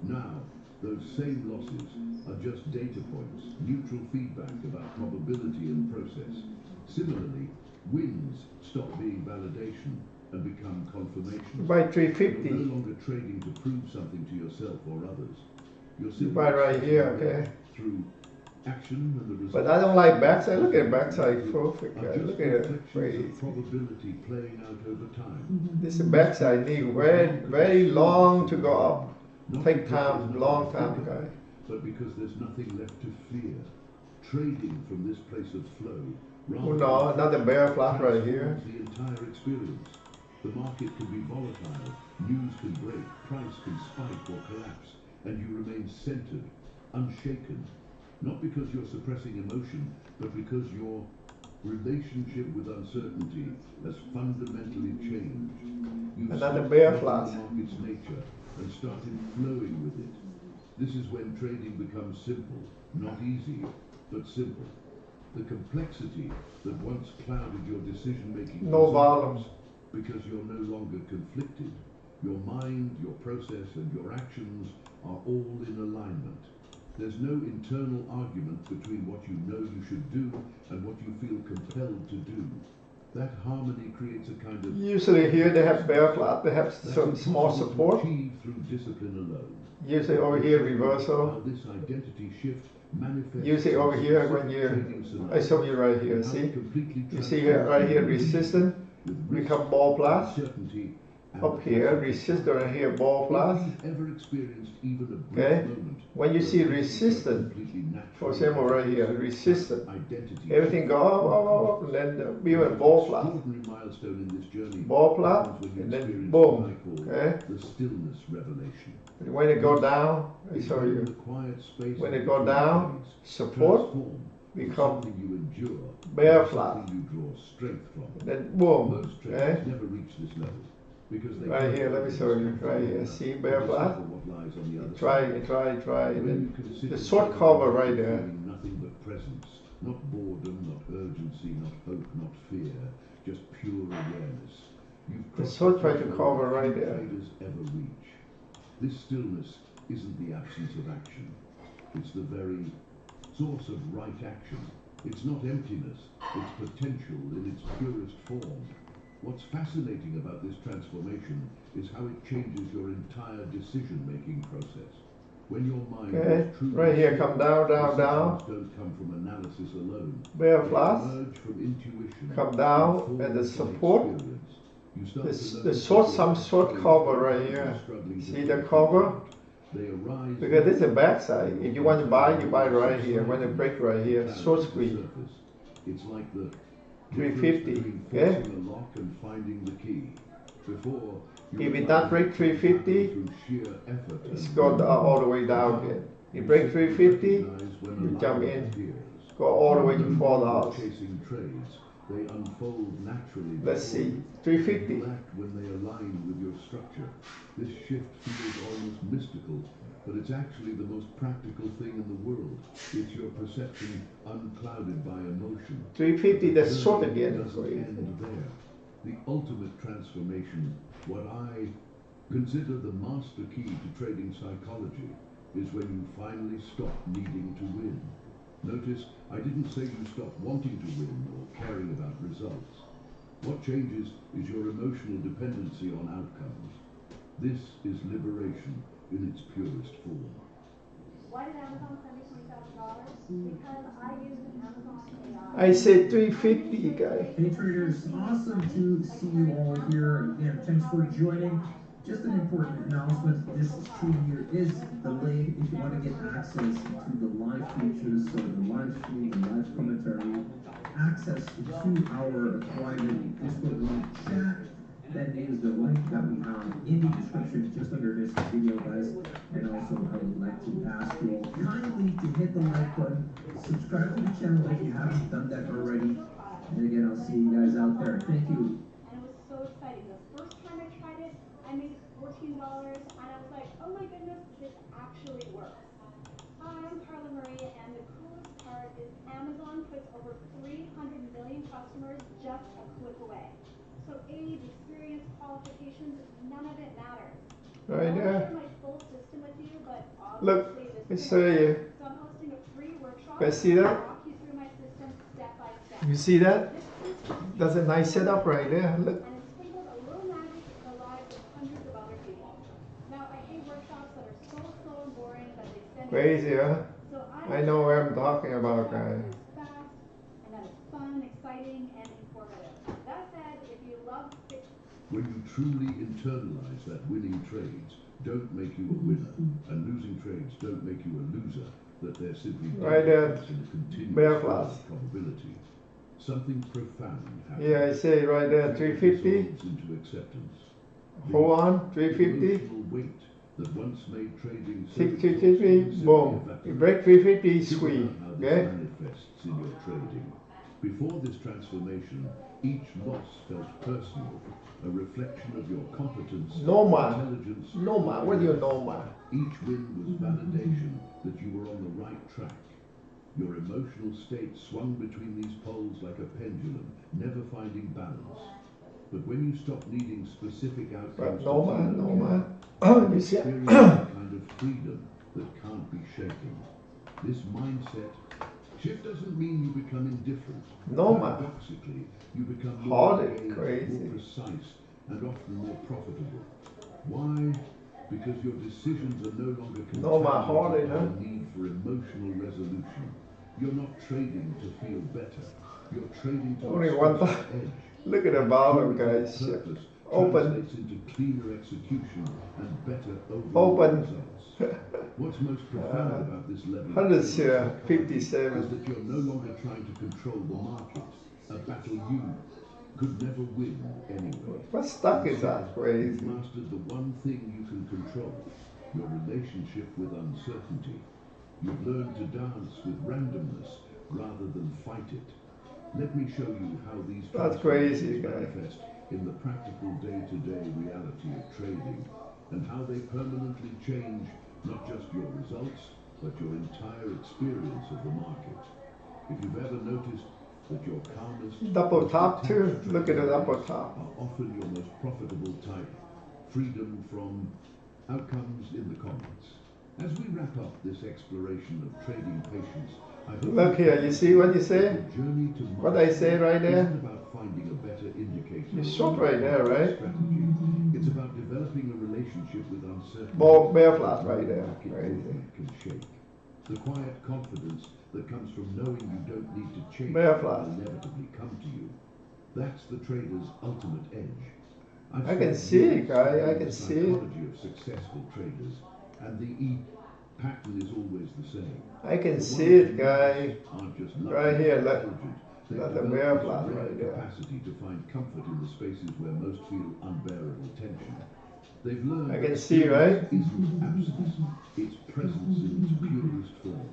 [SPEAKER 1] Now, those same losses are just data points, neutral feedback about probability and process. Similarly, wins stop being validation and become confirmation.
[SPEAKER 6] Buy 350.
[SPEAKER 1] You're no longer trading to prove something to yourself or others. You're simply
[SPEAKER 6] buy right here, okay?
[SPEAKER 1] Through action and the result.
[SPEAKER 6] But I don't like backside. Look at backside perfect, guys. Look at it. Crazy.
[SPEAKER 1] Probability playing out over time.
[SPEAKER 6] This backside need very long to go up. Take time, long time, guys.
[SPEAKER 1] But because there's nothing left to fear. Trading from this place of flow.
[SPEAKER 6] Oh no, another bear flat right here.
[SPEAKER 1] The entire experience. The market can be volatile, news can break, price can spike or collapse, and you remain centered, unshaken. Not because you're suppressing emotion, but because your relationship with uncertainty has fundamentally changed. You've
[SPEAKER 6] Another
[SPEAKER 1] stopped
[SPEAKER 6] bear
[SPEAKER 1] fighting
[SPEAKER 6] flat.
[SPEAKER 1] the market's nature and started flowing with it. This is when trading becomes simple, not easy, but simple. The complexity that once clouded your decision-making
[SPEAKER 6] No volume.
[SPEAKER 1] because you're no longer conflicted. Your mind, your process, and your actions are all in alignment. There's no internal argument between what you know you should do and what you feel compelled to do. That harmony creates a kind of...
[SPEAKER 6] Usually here they have bear flat, they have some small support.
[SPEAKER 1] Achieved through discipline alone.
[SPEAKER 6] Usually over here reversal.
[SPEAKER 1] How this identity shift manifests.
[SPEAKER 6] Usually over here when you, I show you right here, see? You see here, right here resistant, become ball flat.
[SPEAKER 1] Certainty.
[SPEAKER 6] Up here, resistor, and here ball flat.
[SPEAKER 1] Ever experienced even a brief
[SPEAKER 6] Okay?
[SPEAKER 1] moment
[SPEAKER 6] When you see resistant, for example right here, resistant, everything go up, and then we went ball flat.
[SPEAKER 1] Milestone in this journey.
[SPEAKER 6] Ball flat, and then boom, okay?
[SPEAKER 1] The stillness revelation.
[SPEAKER 6] And when it go down, I show you. When it go down, support, become
[SPEAKER 1] you endure,
[SPEAKER 6] bear flat.
[SPEAKER 1] you draw strength from.
[SPEAKER 6] Then boom,
[SPEAKER 1] Most
[SPEAKER 6] okay?
[SPEAKER 1] traders never reach this level. because they
[SPEAKER 6] Right here, let me show you. Right here, see bear flat? Try. The short cover right there.
[SPEAKER 1] Nothing but presence, not boredom, not urgency, not hope, not fear, just pure awareness.
[SPEAKER 6] The short try to cover right there.
[SPEAKER 1] Traders ever reach. This stillness isn't the absence of action. It's the very source of right action. It's not emptiness, it's potential in its purest form. What's fascinating about this transformation is how it changes your entire decision-making process. When your mind is truly
[SPEAKER 6] right here, come down.
[SPEAKER 1] don't come from analysis alone.
[SPEAKER 6] Bear flat.
[SPEAKER 1] Emerge from intuition.
[SPEAKER 6] Come down at the support. The short cover right here. See the cover? Because this is the back side. If you want to buy, you buy right here. When you break right here, short squeeze.
[SPEAKER 1] It's like the
[SPEAKER 6] 350. Okay?
[SPEAKER 1] a lock and finding the key. Before,
[SPEAKER 6] if it not break 350, it's go all the way down again. You break 350, you jump in, go all the way to $4.
[SPEAKER 1] Chasing trades, they unfold naturally.
[SPEAKER 6] Let's see, 350.
[SPEAKER 1] When they align with your structure, this shift feels almost mystical, but it's actually the most practical thing in the world. It's your perception unclouded by emotion.
[SPEAKER 6] 350, that's short again.
[SPEAKER 1] Doesn't end there. The ultimate transformation, what I consider the master key to trading psychology, is when you finally stop needing to win. Notice, I didn't say you stop wanting to win or caring about results. What changes is your emotional dependency on outcomes. This is liberation in its purest form.
[SPEAKER 14] Why did Amazon send me $20,000? Because I used an Amazon AI.
[SPEAKER 6] I said 350, guys.
[SPEAKER 5] Hey traders, awesome to see you all here. Again, thanks for joining. Just an important announcement, this stream here is delayed. If you want to get access to the live features, so the live stream, the live commentary, access to our private Discord link chat, then use the link that we have in the description just under this video, guys. And also, I would like to ask you all kindly to hit the like button, subscribe to the channel if you haven't done that already. And again, I'll see you guys out there. Thank you.
[SPEAKER 14] And it was so exciting. The first time I tried it, I made $14, and I was like, oh my goodness, this actually works. Hi, I'm Carla Marie, and the coolest part is Amazon puts over 300 million customers just a click away. So age, experience, qualifications, none of it matters.
[SPEAKER 6] Right there.
[SPEAKER 14] I'll share my full system with you, but
[SPEAKER 6] Look,
[SPEAKER 14] obviously
[SPEAKER 6] let's show you.
[SPEAKER 14] So I'm hosting a free workshop.
[SPEAKER 6] Guys, see that?
[SPEAKER 14] I'll walk you through my system step by step.
[SPEAKER 6] You see that? That's a nice setup right there. Look.
[SPEAKER 14] And it's sprinkled a little magic in the lives of hundreds of other people. Now, I hate workshops that are so slow and boring that they send
[SPEAKER 6] Crazy, huh?
[SPEAKER 14] So
[SPEAKER 6] I know what I'm talking about, guys.
[SPEAKER 14] It's fast, and that it's fun, exciting, and informative. That said, if you love
[SPEAKER 1] when you truly internalize that winning trades don't make you a winner, and losing trades don't make you a loser, that they're simply
[SPEAKER 6] right there,
[SPEAKER 1] in a
[SPEAKER 6] bear
[SPEAKER 1] continuous
[SPEAKER 6] flash.
[SPEAKER 1] Probability. Something profound happens.
[SPEAKER 6] Yeah, I say right there, 350.
[SPEAKER 1] Into acceptance.
[SPEAKER 6] Hold on, 350.
[SPEAKER 1] Weight that once made trading
[SPEAKER 6] 350, boom. You break 350, squeeze. Okay?
[SPEAKER 1] Manifests in your trading. Before this transformation, each loss felt personal, a reflection of your competence, intelligence.
[SPEAKER 6] Normal. What do you normal?
[SPEAKER 1] Each win was validation that you were on the right track. Your emotional state swung between these poles like a pendulum, never finding balance. But when you stop needing specific outcomes,
[SPEAKER 6] normal. You see,
[SPEAKER 1] experience a kind of freedom that can't be shaken. This mindset shift doesn't mean you become indifferent. Paradoxically, you become more engaged, more precise, and often more profitable. Why? Because your decisions are no longer contaminated by the need for emotional resolution. You're not trading to feel better. You're trading to
[SPEAKER 6] only one
[SPEAKER 1] edge.
[SPEAKER 6] Look at the bottom, guys. Open.
[SPEAKER 1] Into cleaner execution and better overall results. What's most profound about this level
[SPEAKER 6] 57
[SPEAKER 1] is that you're no longer trying to control the market, a battle you could never win anyway.
[SPEAKER 6] What stock is that? Crazy.
[SPEAKER 1] You've mastered the one thing you can control, your relationship with uncertainty. You've learned to dance with randomness rather than fight it. Let me show you how these
[SPEAKER 6] crazy,
[SPEAKER 1] manifest in the practical day-to-day reality of trading and how they permanently change not just your results, but your entire experience of the market. If you've ever noticed that your calmest,
[SPEAKER 6] Double top
[SPEAKER 1] most
[SPEAKER 6] too.
[SPEAKER 1] detached
[SPEAKER 6] Look at the double
[SPEAKER 1] trades
[SPEAKER 6] top.
[SPEAKER 1] are often your most profitable type, freedom from outcomes in the comments. As we wrap up this exploration of trading patience, I hope
[SPEAKER 6] Look here, you see what you say?
[SPEAKER 1] the journey to
[SPEAKER 6] What I say right there?
[SPEAKER 1] isn't about finding a better indicator.
[SPEAKER 6] You short right there, right?
[SPEAKER 1] Strategy. It's about developing a relationship with uncertainty.
[SPEAKER 6] Ball bear flat right there.
[SPEAKER 1] Market
[SPEAKER 6] Crazy.
[SPEAKER 1] movement can shake. The quiet confidence that comes from knowing you don't need to chase
[SPEAKER 6] Bear
[SPEAKER 1] what
[SPEAKER 6] flat.
[SPEAKER 1] will inevitably come to you. That's the trader's ultimate edge.
[SPEAKER 6] I can see it, guy. I can see it.
[SPEAKER 1] The psychology of successful traders, and the pattern is always the same.
[SPEAKER 6] I can
[SPEAKER 1] The
[SPEAKER 6] see
[SPEAKER 1] ones
[SPEAKER 6] it,
[SPEAKER 1] who
[SPEAKER 6] guy.
[SPEAKER 1] aren't just lucky
[SPEAKER 6] Right here,
[SPEAKER 1] or
[SPEAKER 6] look.
[SPEAKER 1] intelligent. They've
[SPEAKER 6] That's a
[SPEAKER 1] developed
[SPEAKER 6] bear
[SPEAKER 1] this
[SPEAKER 6] flat
[SPEAKER 1] rare
[SPEAKER 6] right there.
[SPEAKER 1] capacity to find comfort in the spaces where most feel unbearable tension. They've learned
[SPEAKER 6] I can
[SPEAKER 1] that
[SPEAKER 6] see, right?
[SPEAKER 1] stillness isn't absence, it's presence in its purest form.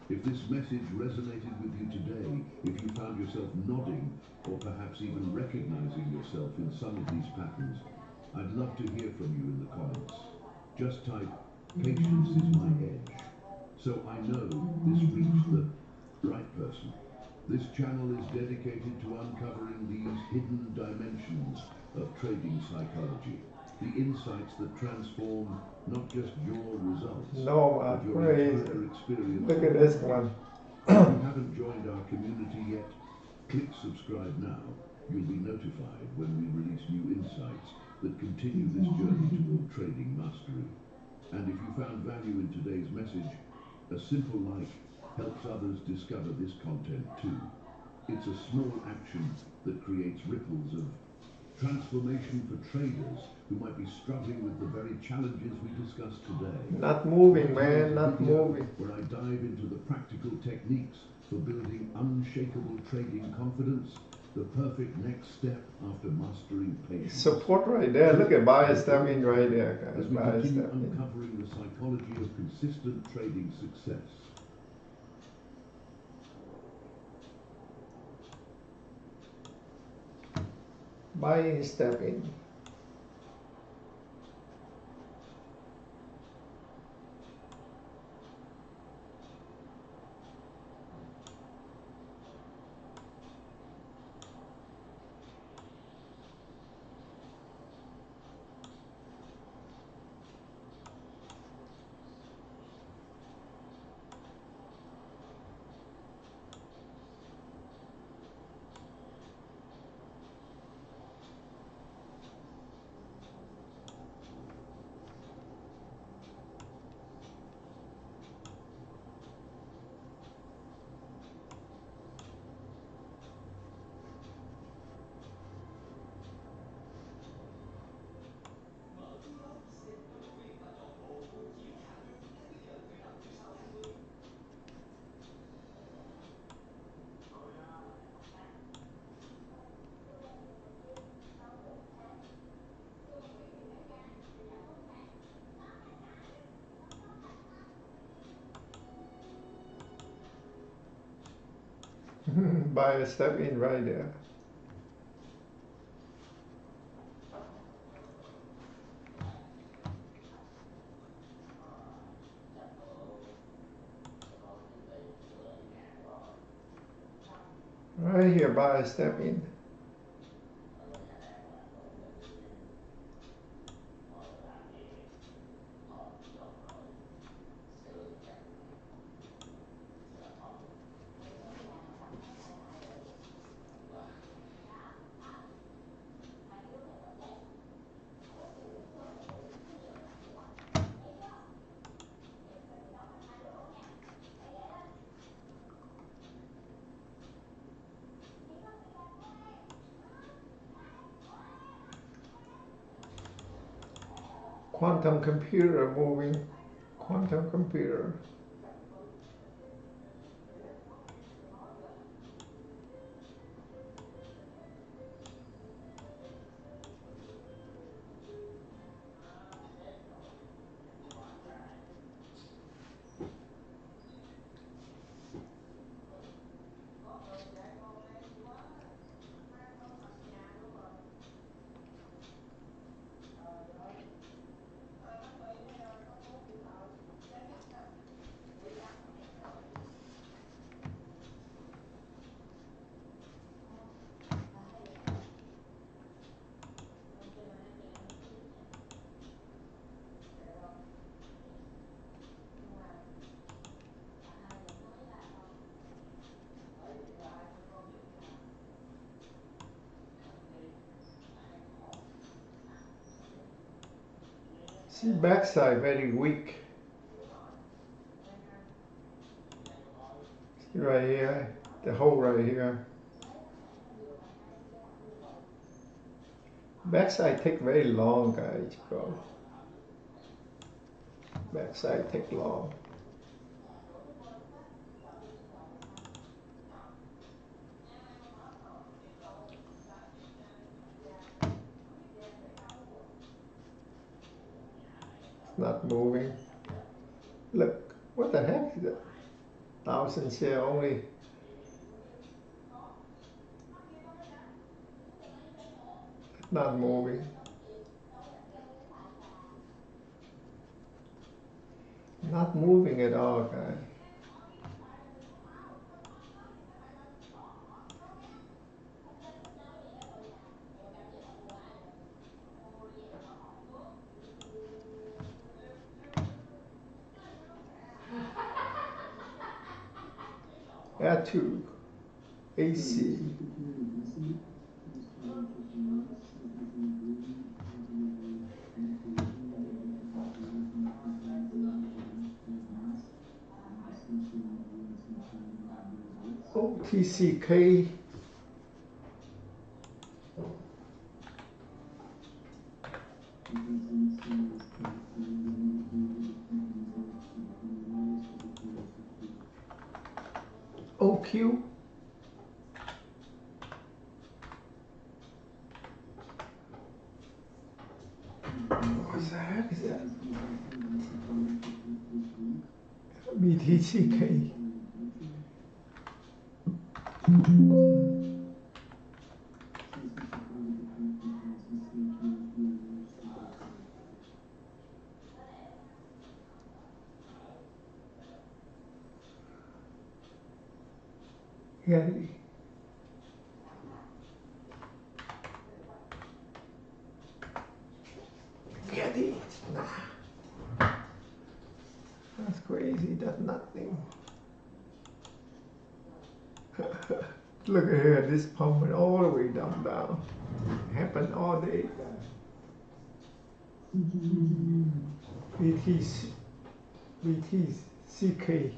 [SPEAKER 1] If this message resonated with you today, if you found yourself nodding or perhaps even recognizing yourself in some of these patterns, I'd love to hear from you in the comments. Just type, "Patience is my edge," so I know this reached the right person. This channel is dedicated to uncovering these hidden dimensions of trading psychology, the insights that transform not just your results,
[SPEAKER 6] No,
[SPEAKER 1] but your
[SPEAKER 6] crazy.
[SPEAKER 1] entire experience.
[SPEAKER 6] Look at this one.
[SPEAKER 1] If you haven't joined our community yet, click subscribe now. You'll be notified when we release new insights that continue this journey toward trading mastery. And if you found value in today's message, a simple like helps others discover this content too. It's a small action that creates ripples of transformation for traders who might be struggling with the very challenges we discussed today.
[SPEAKER 6] Not moving, man. Not moving.
[SPEAKER 1] Where I dive into the practical techniques for building unshakable trading confidence, the perfect next step after mastering patience.
[SPEAKER 6] Support right there. Look at buyer stepping right there, guys.
[SPEAKER 1] As we
[SPEAKER 6] Buyer
[SPEAKER 1] continue
[SPEAKER 6] stepping.
[SPEAKER 1] uncovering the psychology of consistent trading success.
[SPEAKER 6] Buying stepping. Buyer stepping right there. Right here, buyer stepping. Quantum computer moving. Quantum computer. See, backside very weak. See right here, the hole right here. Backside take very long, guys, bro. Backside take long. It's not moving. Look, what the heck is that? 1,000 share only. Not moving. Not moving at all, guys. Add to AC. OTCK. OQ. What the heck is that? BTCK. Getty. Getty. Nah. That's crazy. That's nothing. Look at here. This pumping all the way down. Happened all day. BTCK.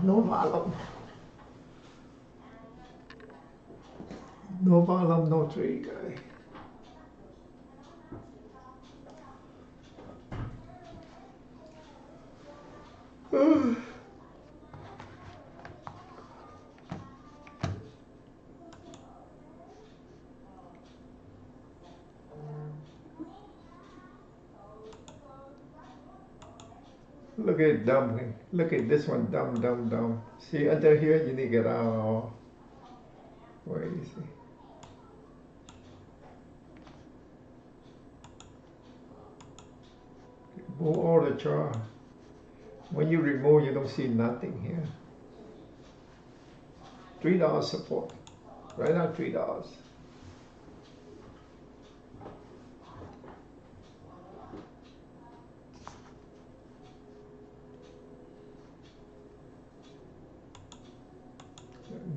[SPEAKER 6] No volume. No volume, no trade, guy. Look at dumping. Look at this one, dumb. See under here, you need to get out. Where is it? Move all the chart. When you remove, you don't see nothing here. $3 support. Right now, $3.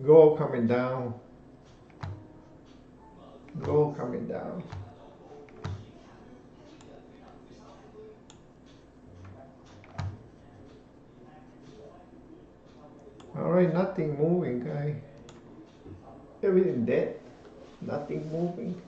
[SPEAKER 6] Gold coming down. Gold coming down. All right, nothing moving, guy. Everything dead. Nothing moving.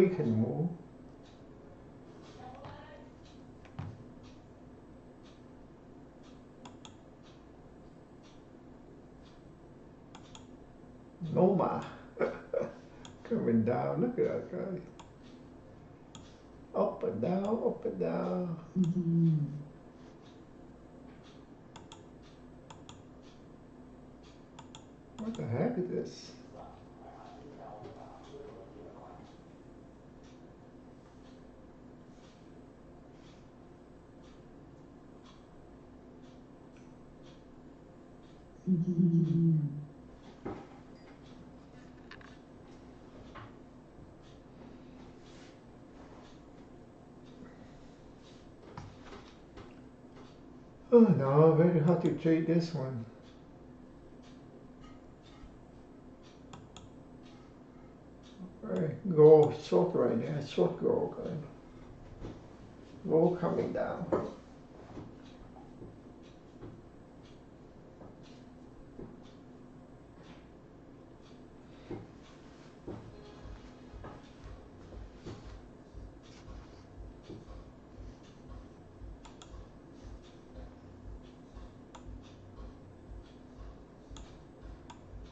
[SPEAKER 6] can move. Noma. Coming down, look at that guy. Up and down, up and down. What the heck is this? Oh no, very hard to trade this one. Right, go short right there, short go, okay. Go coming down.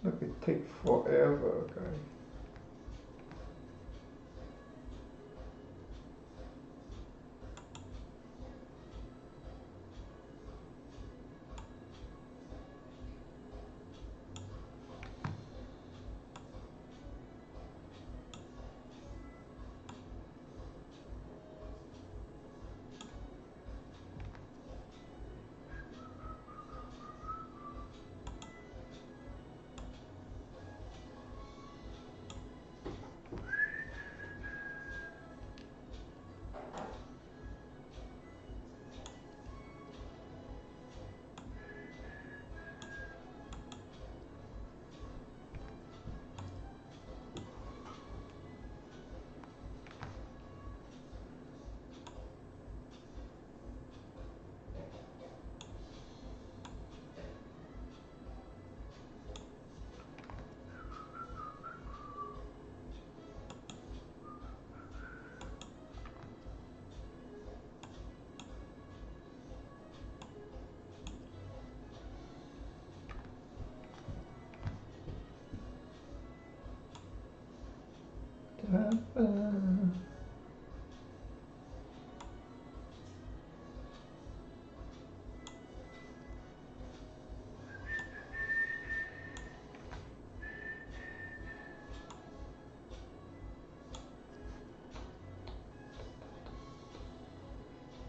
[SPEAKER 6] Look, it take forever, okay.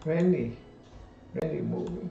[SPEAKER 6] Randy moving.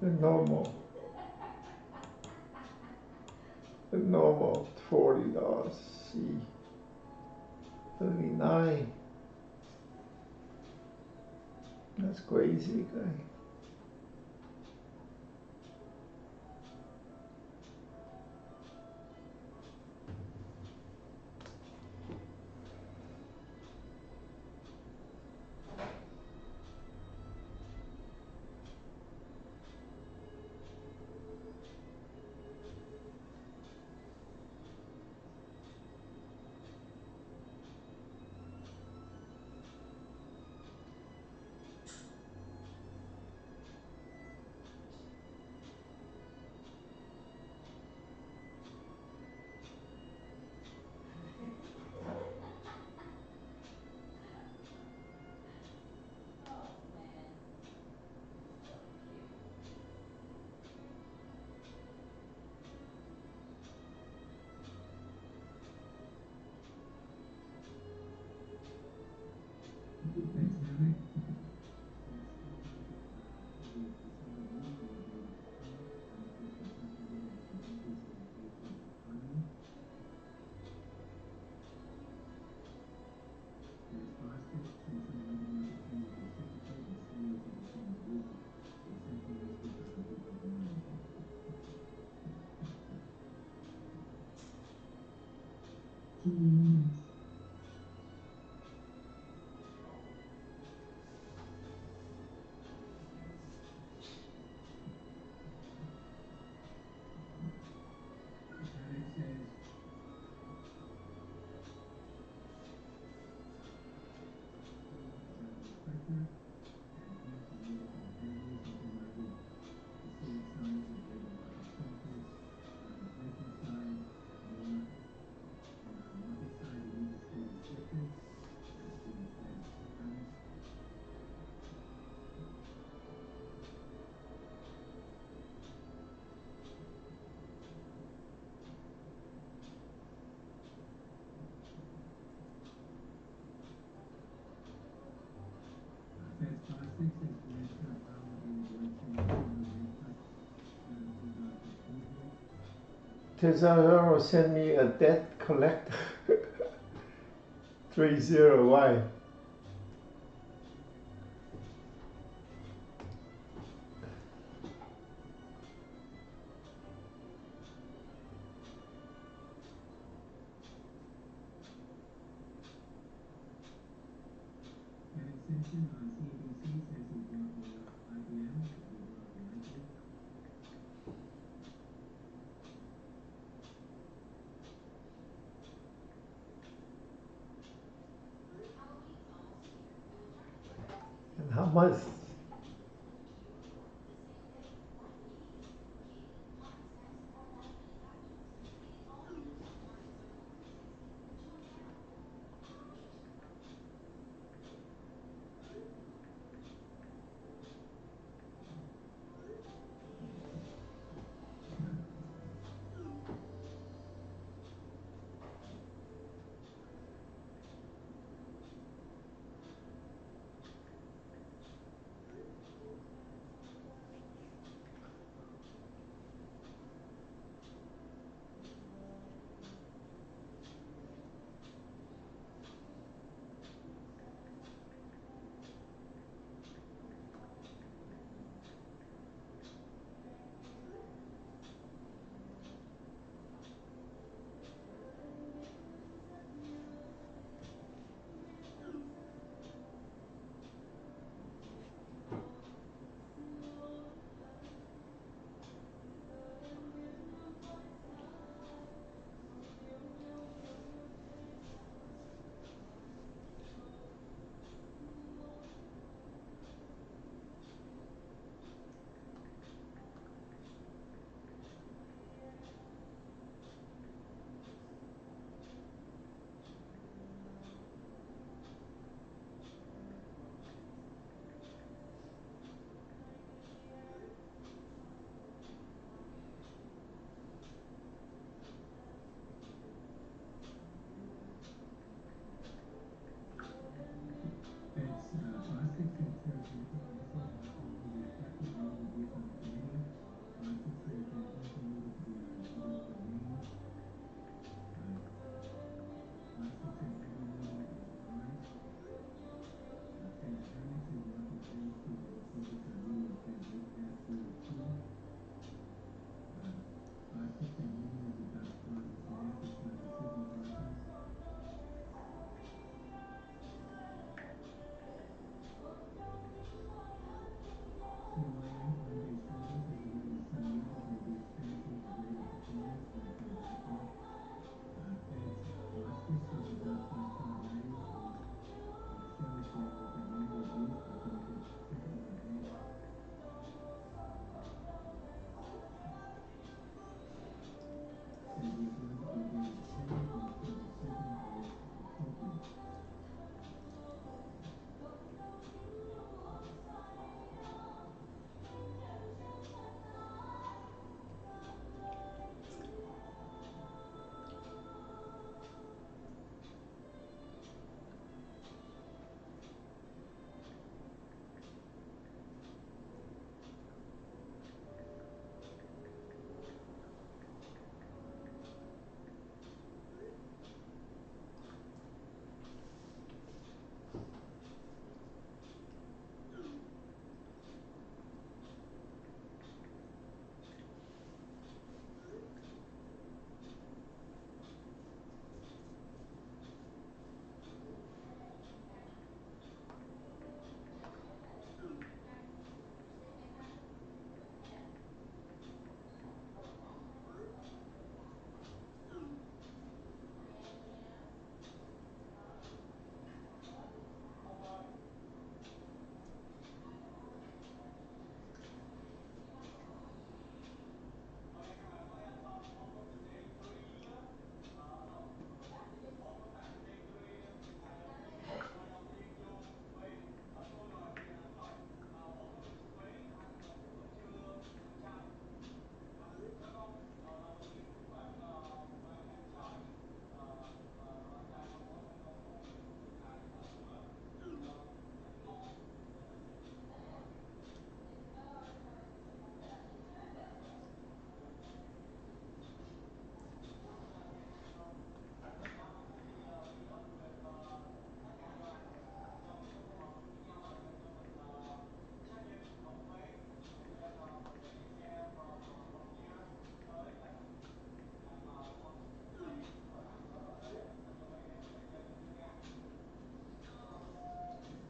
[SPEAKER 6] The normal. The normal $40. C. 39. That's crazy, guy. Tesaro send me a debt collector. 30, why? And how much?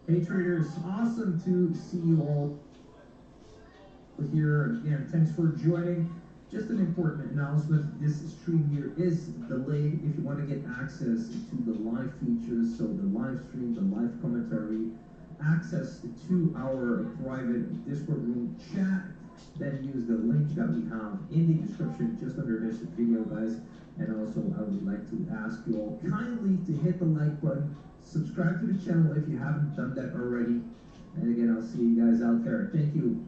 [SPEAKER 5] Hey traders, awesome to see you all here. Again, thanks for joining. Just an important announcement, this stream here is delayed. If you want to get access to the live features, so the live stream, the live commentary, access to our private Discord room chat, then use the link that we have in the description just under this video, guys. And also, I would like to ask you all kindly to hit the like button, subscribe to the channel if you haven't done that already. And again, I'll see you guys out there. Thank you.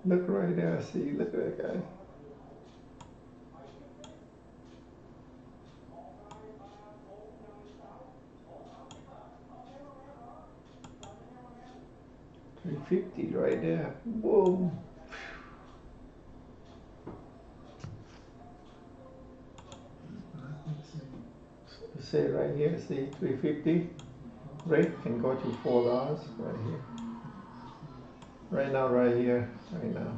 [SPEAKER 6] Look right there, see, look at that guy. $350 right there. Whoa. Say right here, see, 350. Rate can go to $4 right here. Right now, right here, right now.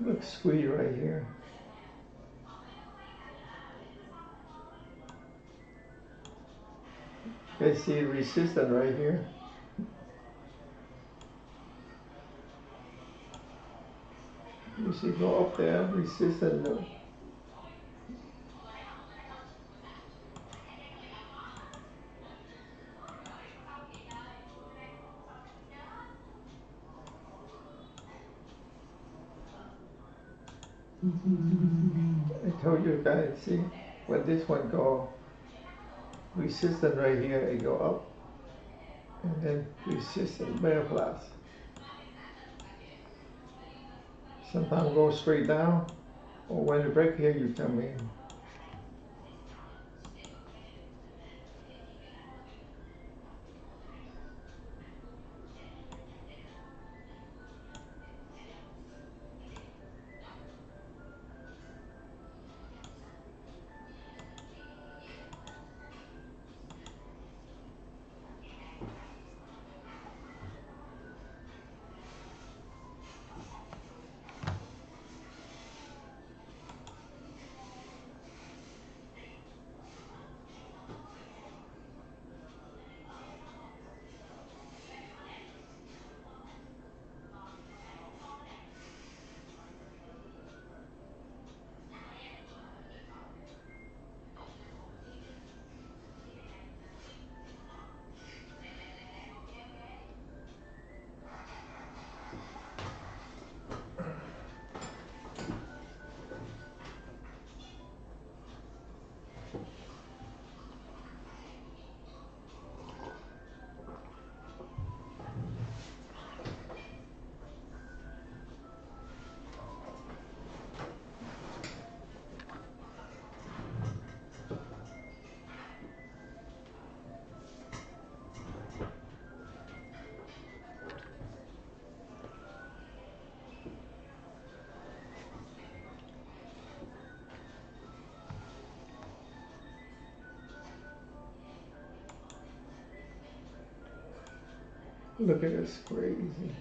[SPEAKER 6] Look sweet right here. Okay, see resistance right here. You see go up there, resistance. I told you guys, see, when this one go, resistance right here, it go up, and then resistance very fast. Sometimes go straight down, or when it break here, you come in. Look at this crazy.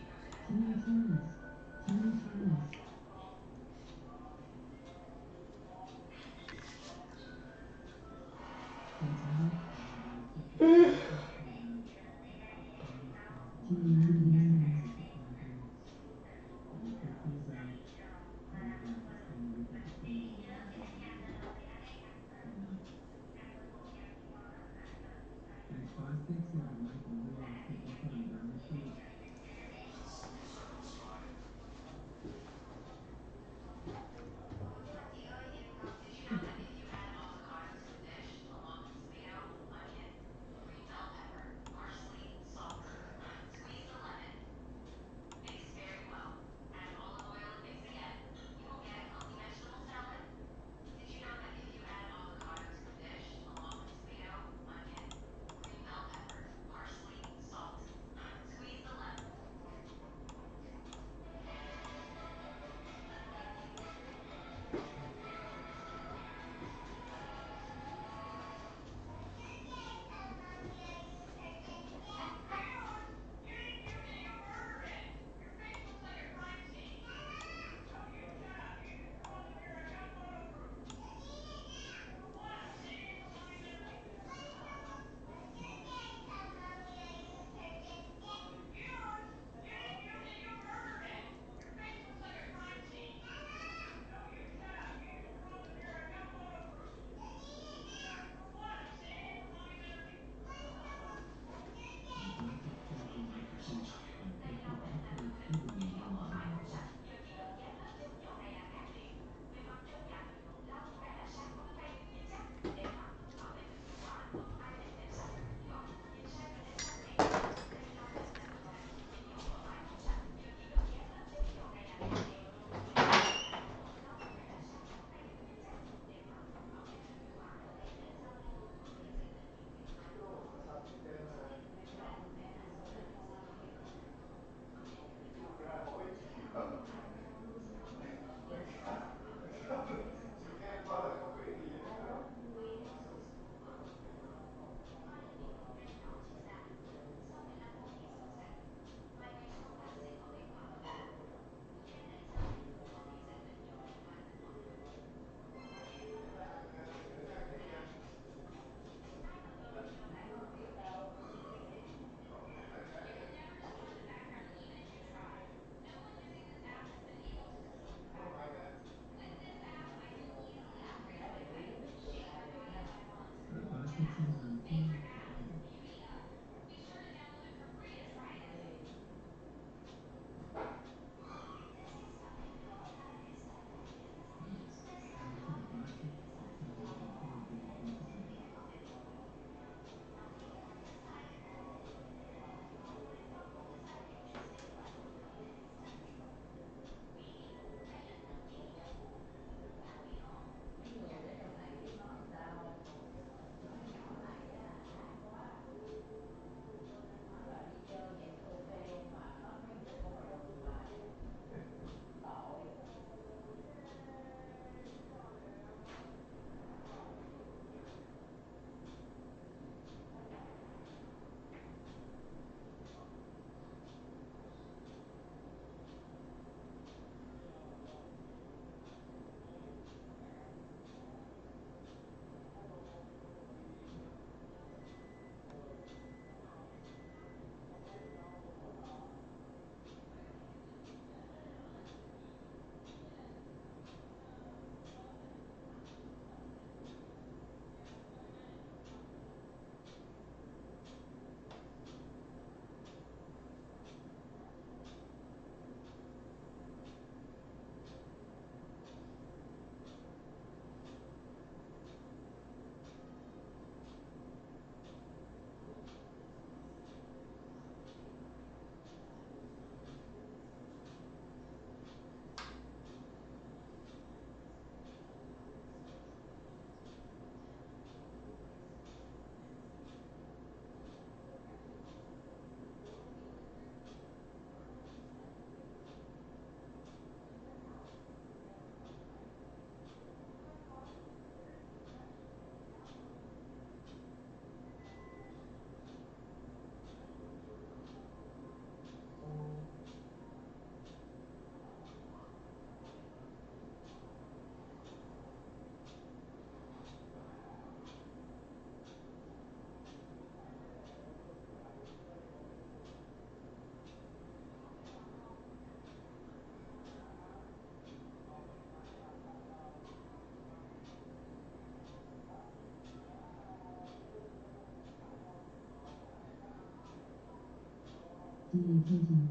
[SPEAKER 3] Detachment.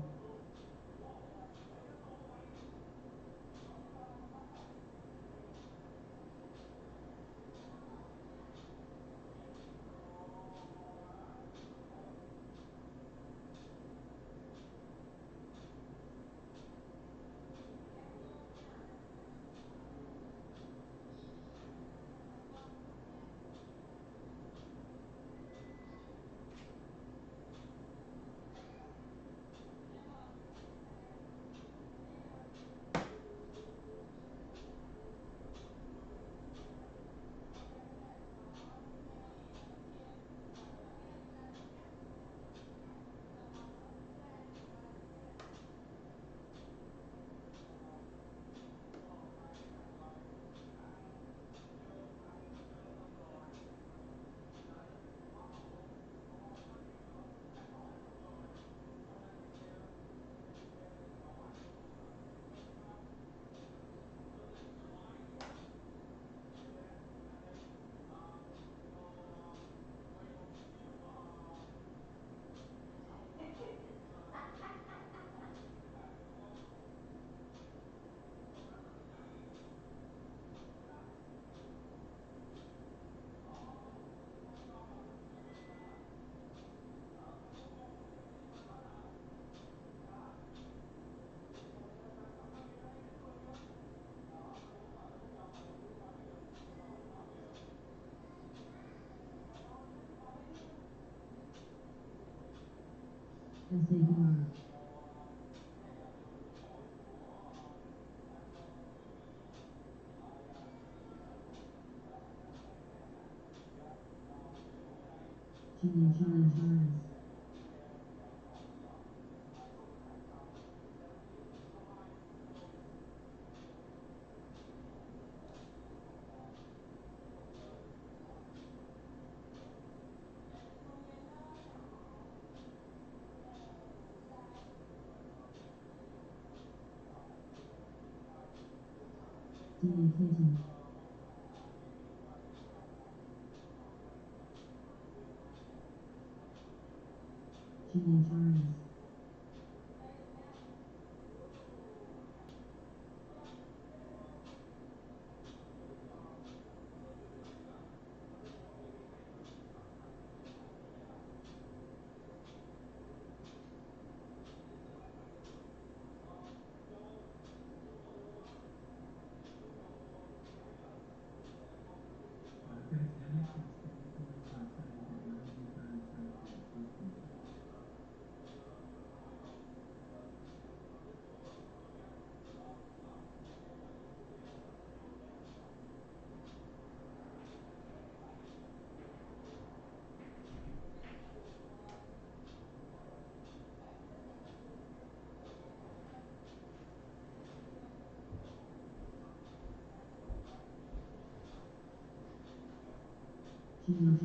[SPEAKER 3] SABR. Detachment. Detachment. Detachment.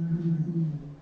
[SPEAKER 3] Detachment.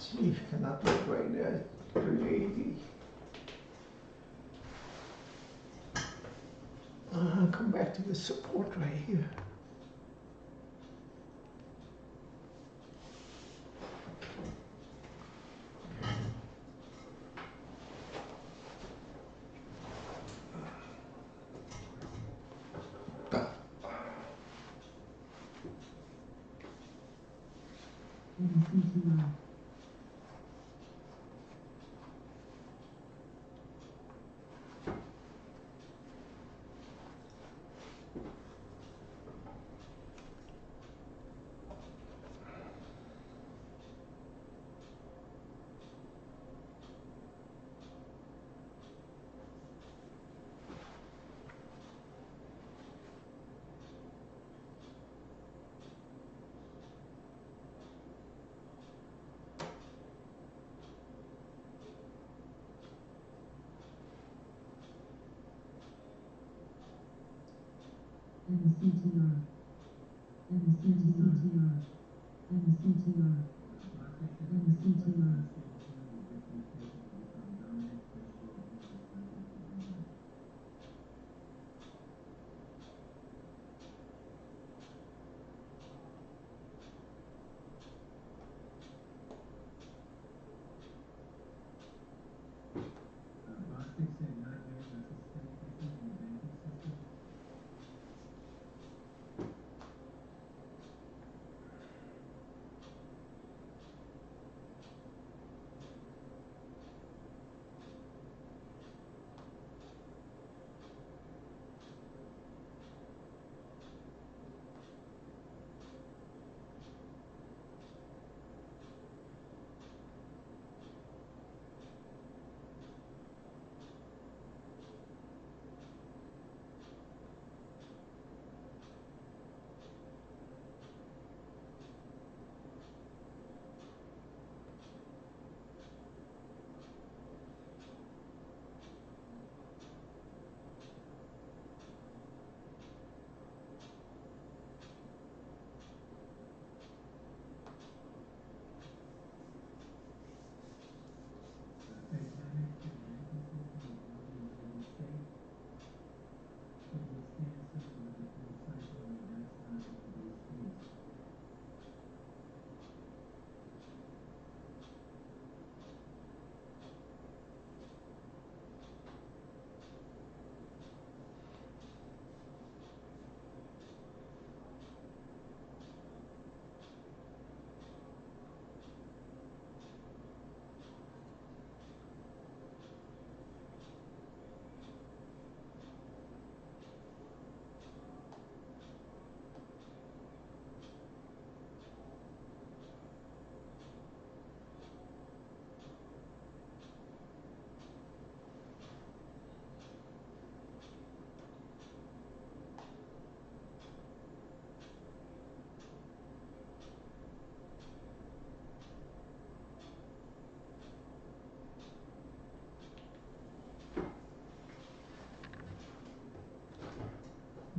[SPEAKER 6] See, cannot look right there. 380. Come back to the support right here.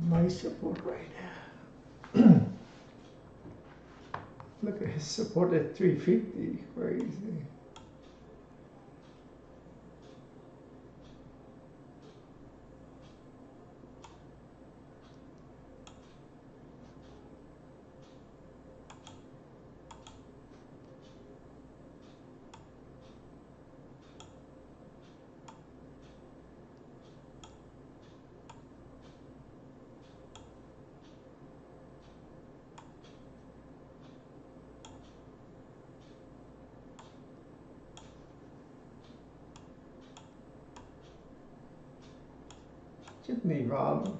[SPEAKER 6] Nice support right there. Look at his support at 350. Crazy. Just need volume.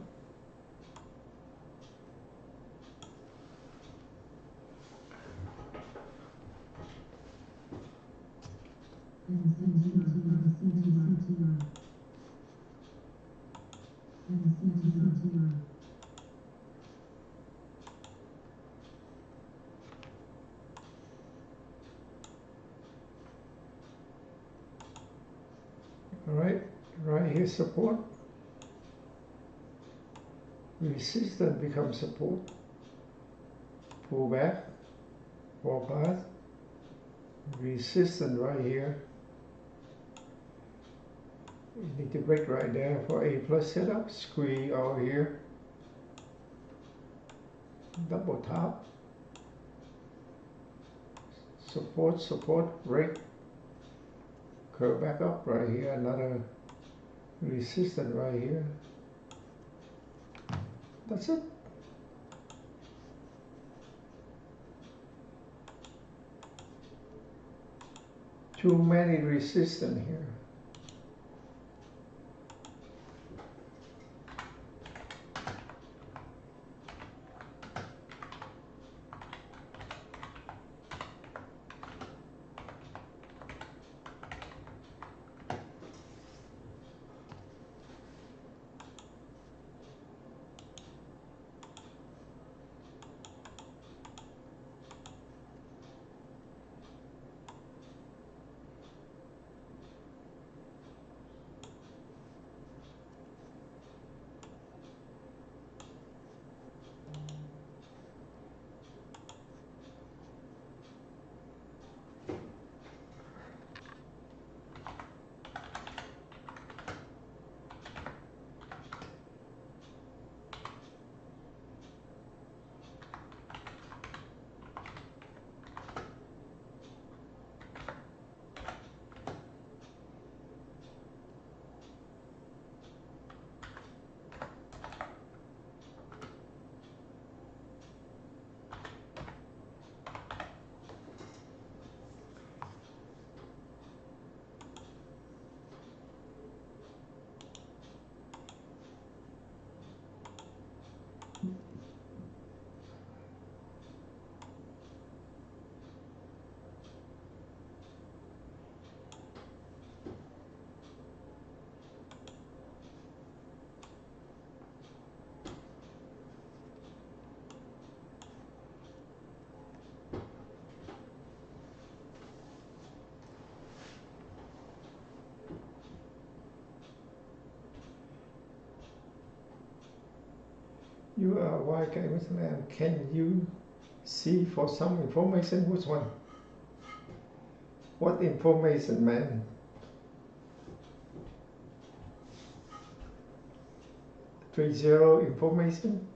[SPEAKER 6] All right here support. Resistance becomes support. Pull back, fall path. resistance right here. You need to break right there for A plus setup. Squeeze over here. Double top. Support, support, break. Curve back up right here. Another resistance right here. That's it. Too many resistance here. You are white guy with man. Can you see for some information which one? What information, man? Three zero information.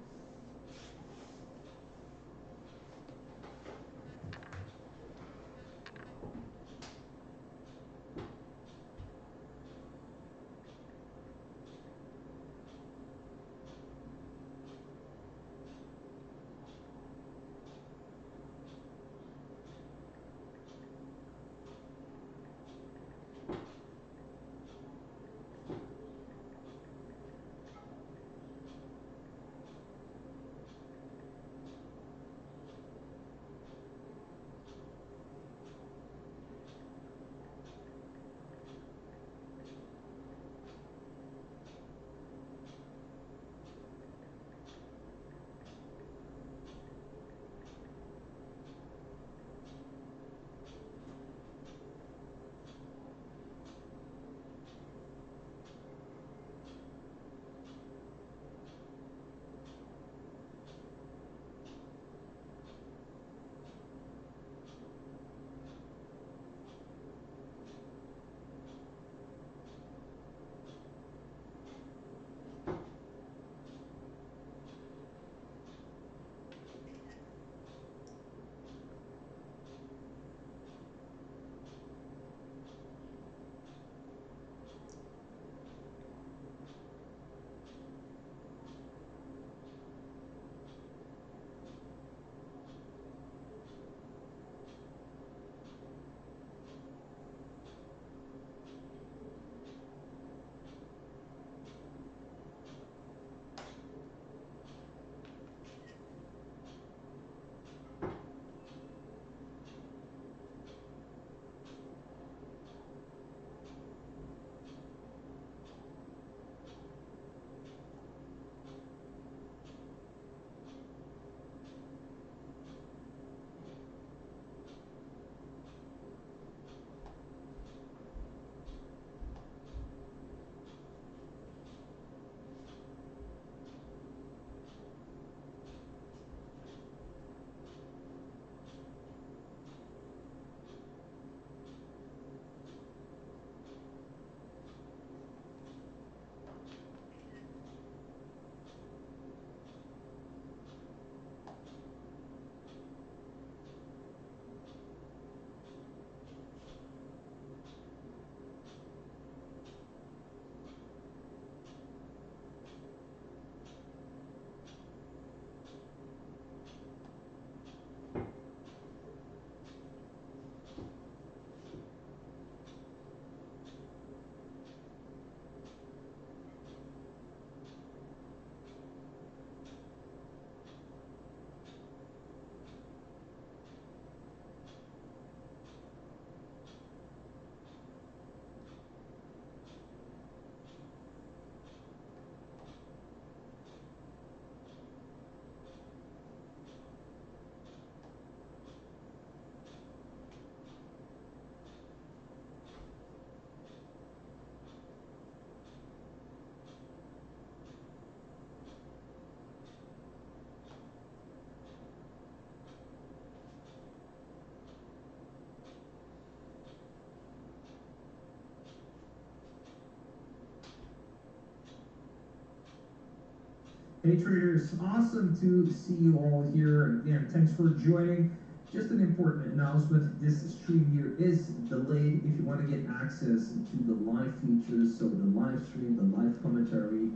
[SPEAKER 5] Hey traders, awesome to see you all here. Again, thanks for joining. Just an important announcement, this stream here is delayed. If you want to get access to the live features, so the live stream, the live commentary,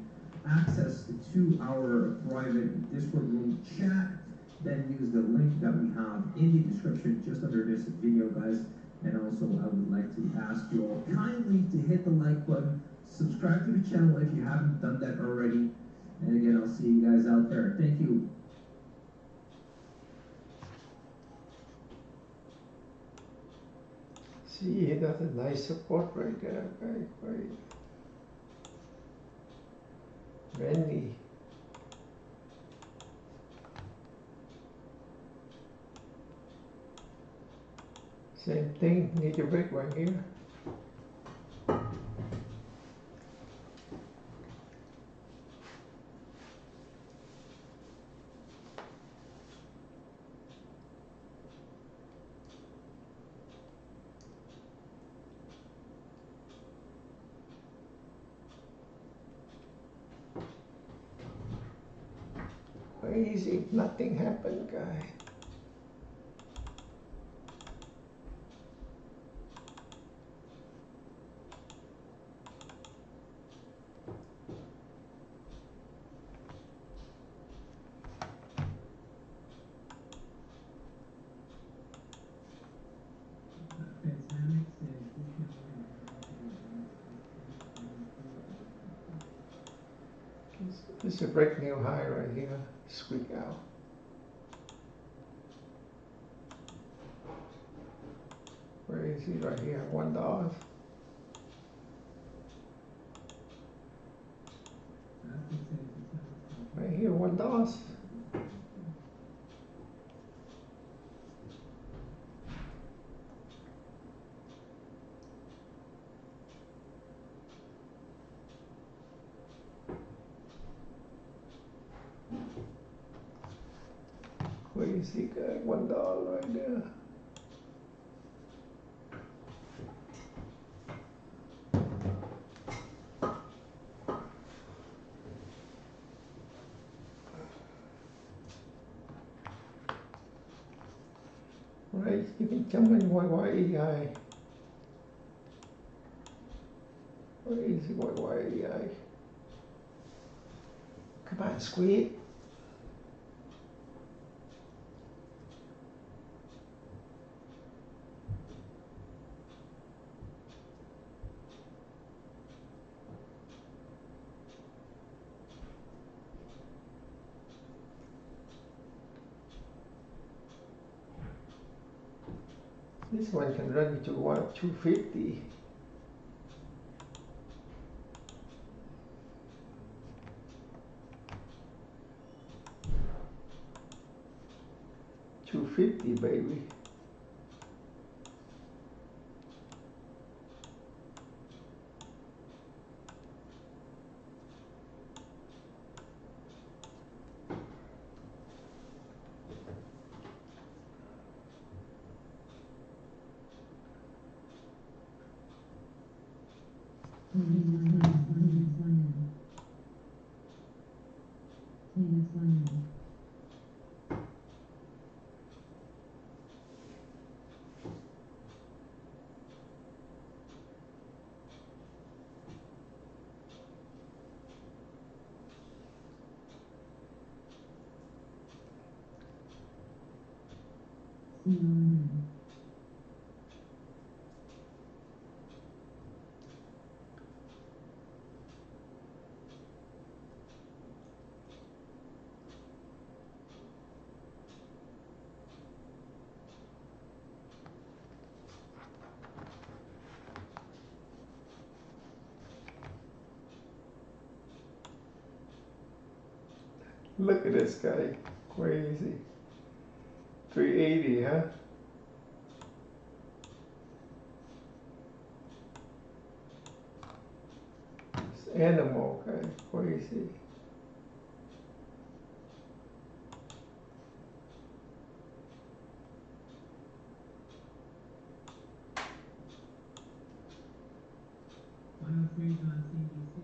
[SPEAKER 5] access to our private Discord room chat, then use the link that we have in the description just under this video, guys. And also, I would like to ask you all kindly to hit the like button, subscribe to the channel if you haven't done that already. And again, I'll see you guys out there. Thank you.
[SPEAKER 6] See, that's a nice support right there. Very great. Randy. Same thing, need a break right here. Crazy, nothing happened, guy. This is a break new high right here. Squeak out. Where is he? Right here, $1. Right here, $1. Crazy guy, $1 right there. Right, you can tell me YYEI. Where is YYEI? Come on, squeak. This one can run to what, 250. $250, baby. Look at this guy, crazy. 380, huh? This animal guy, crazy.
[SPEAKER 5] Final trades on CNBC.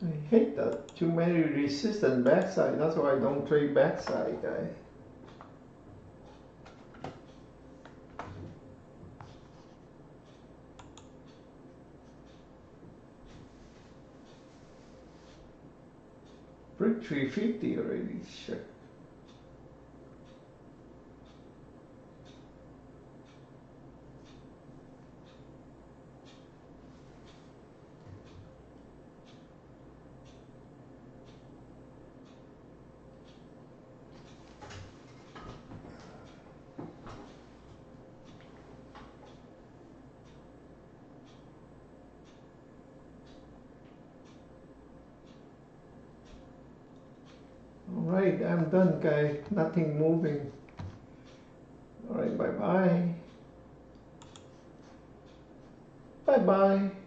[SPEAKER 6] I hate that too many resistant backside. That's why I don't trade backside. Break 350 already. Shit. Alright, I'm done, guys. Nothing moving. Alright, bye bye. Bye bye.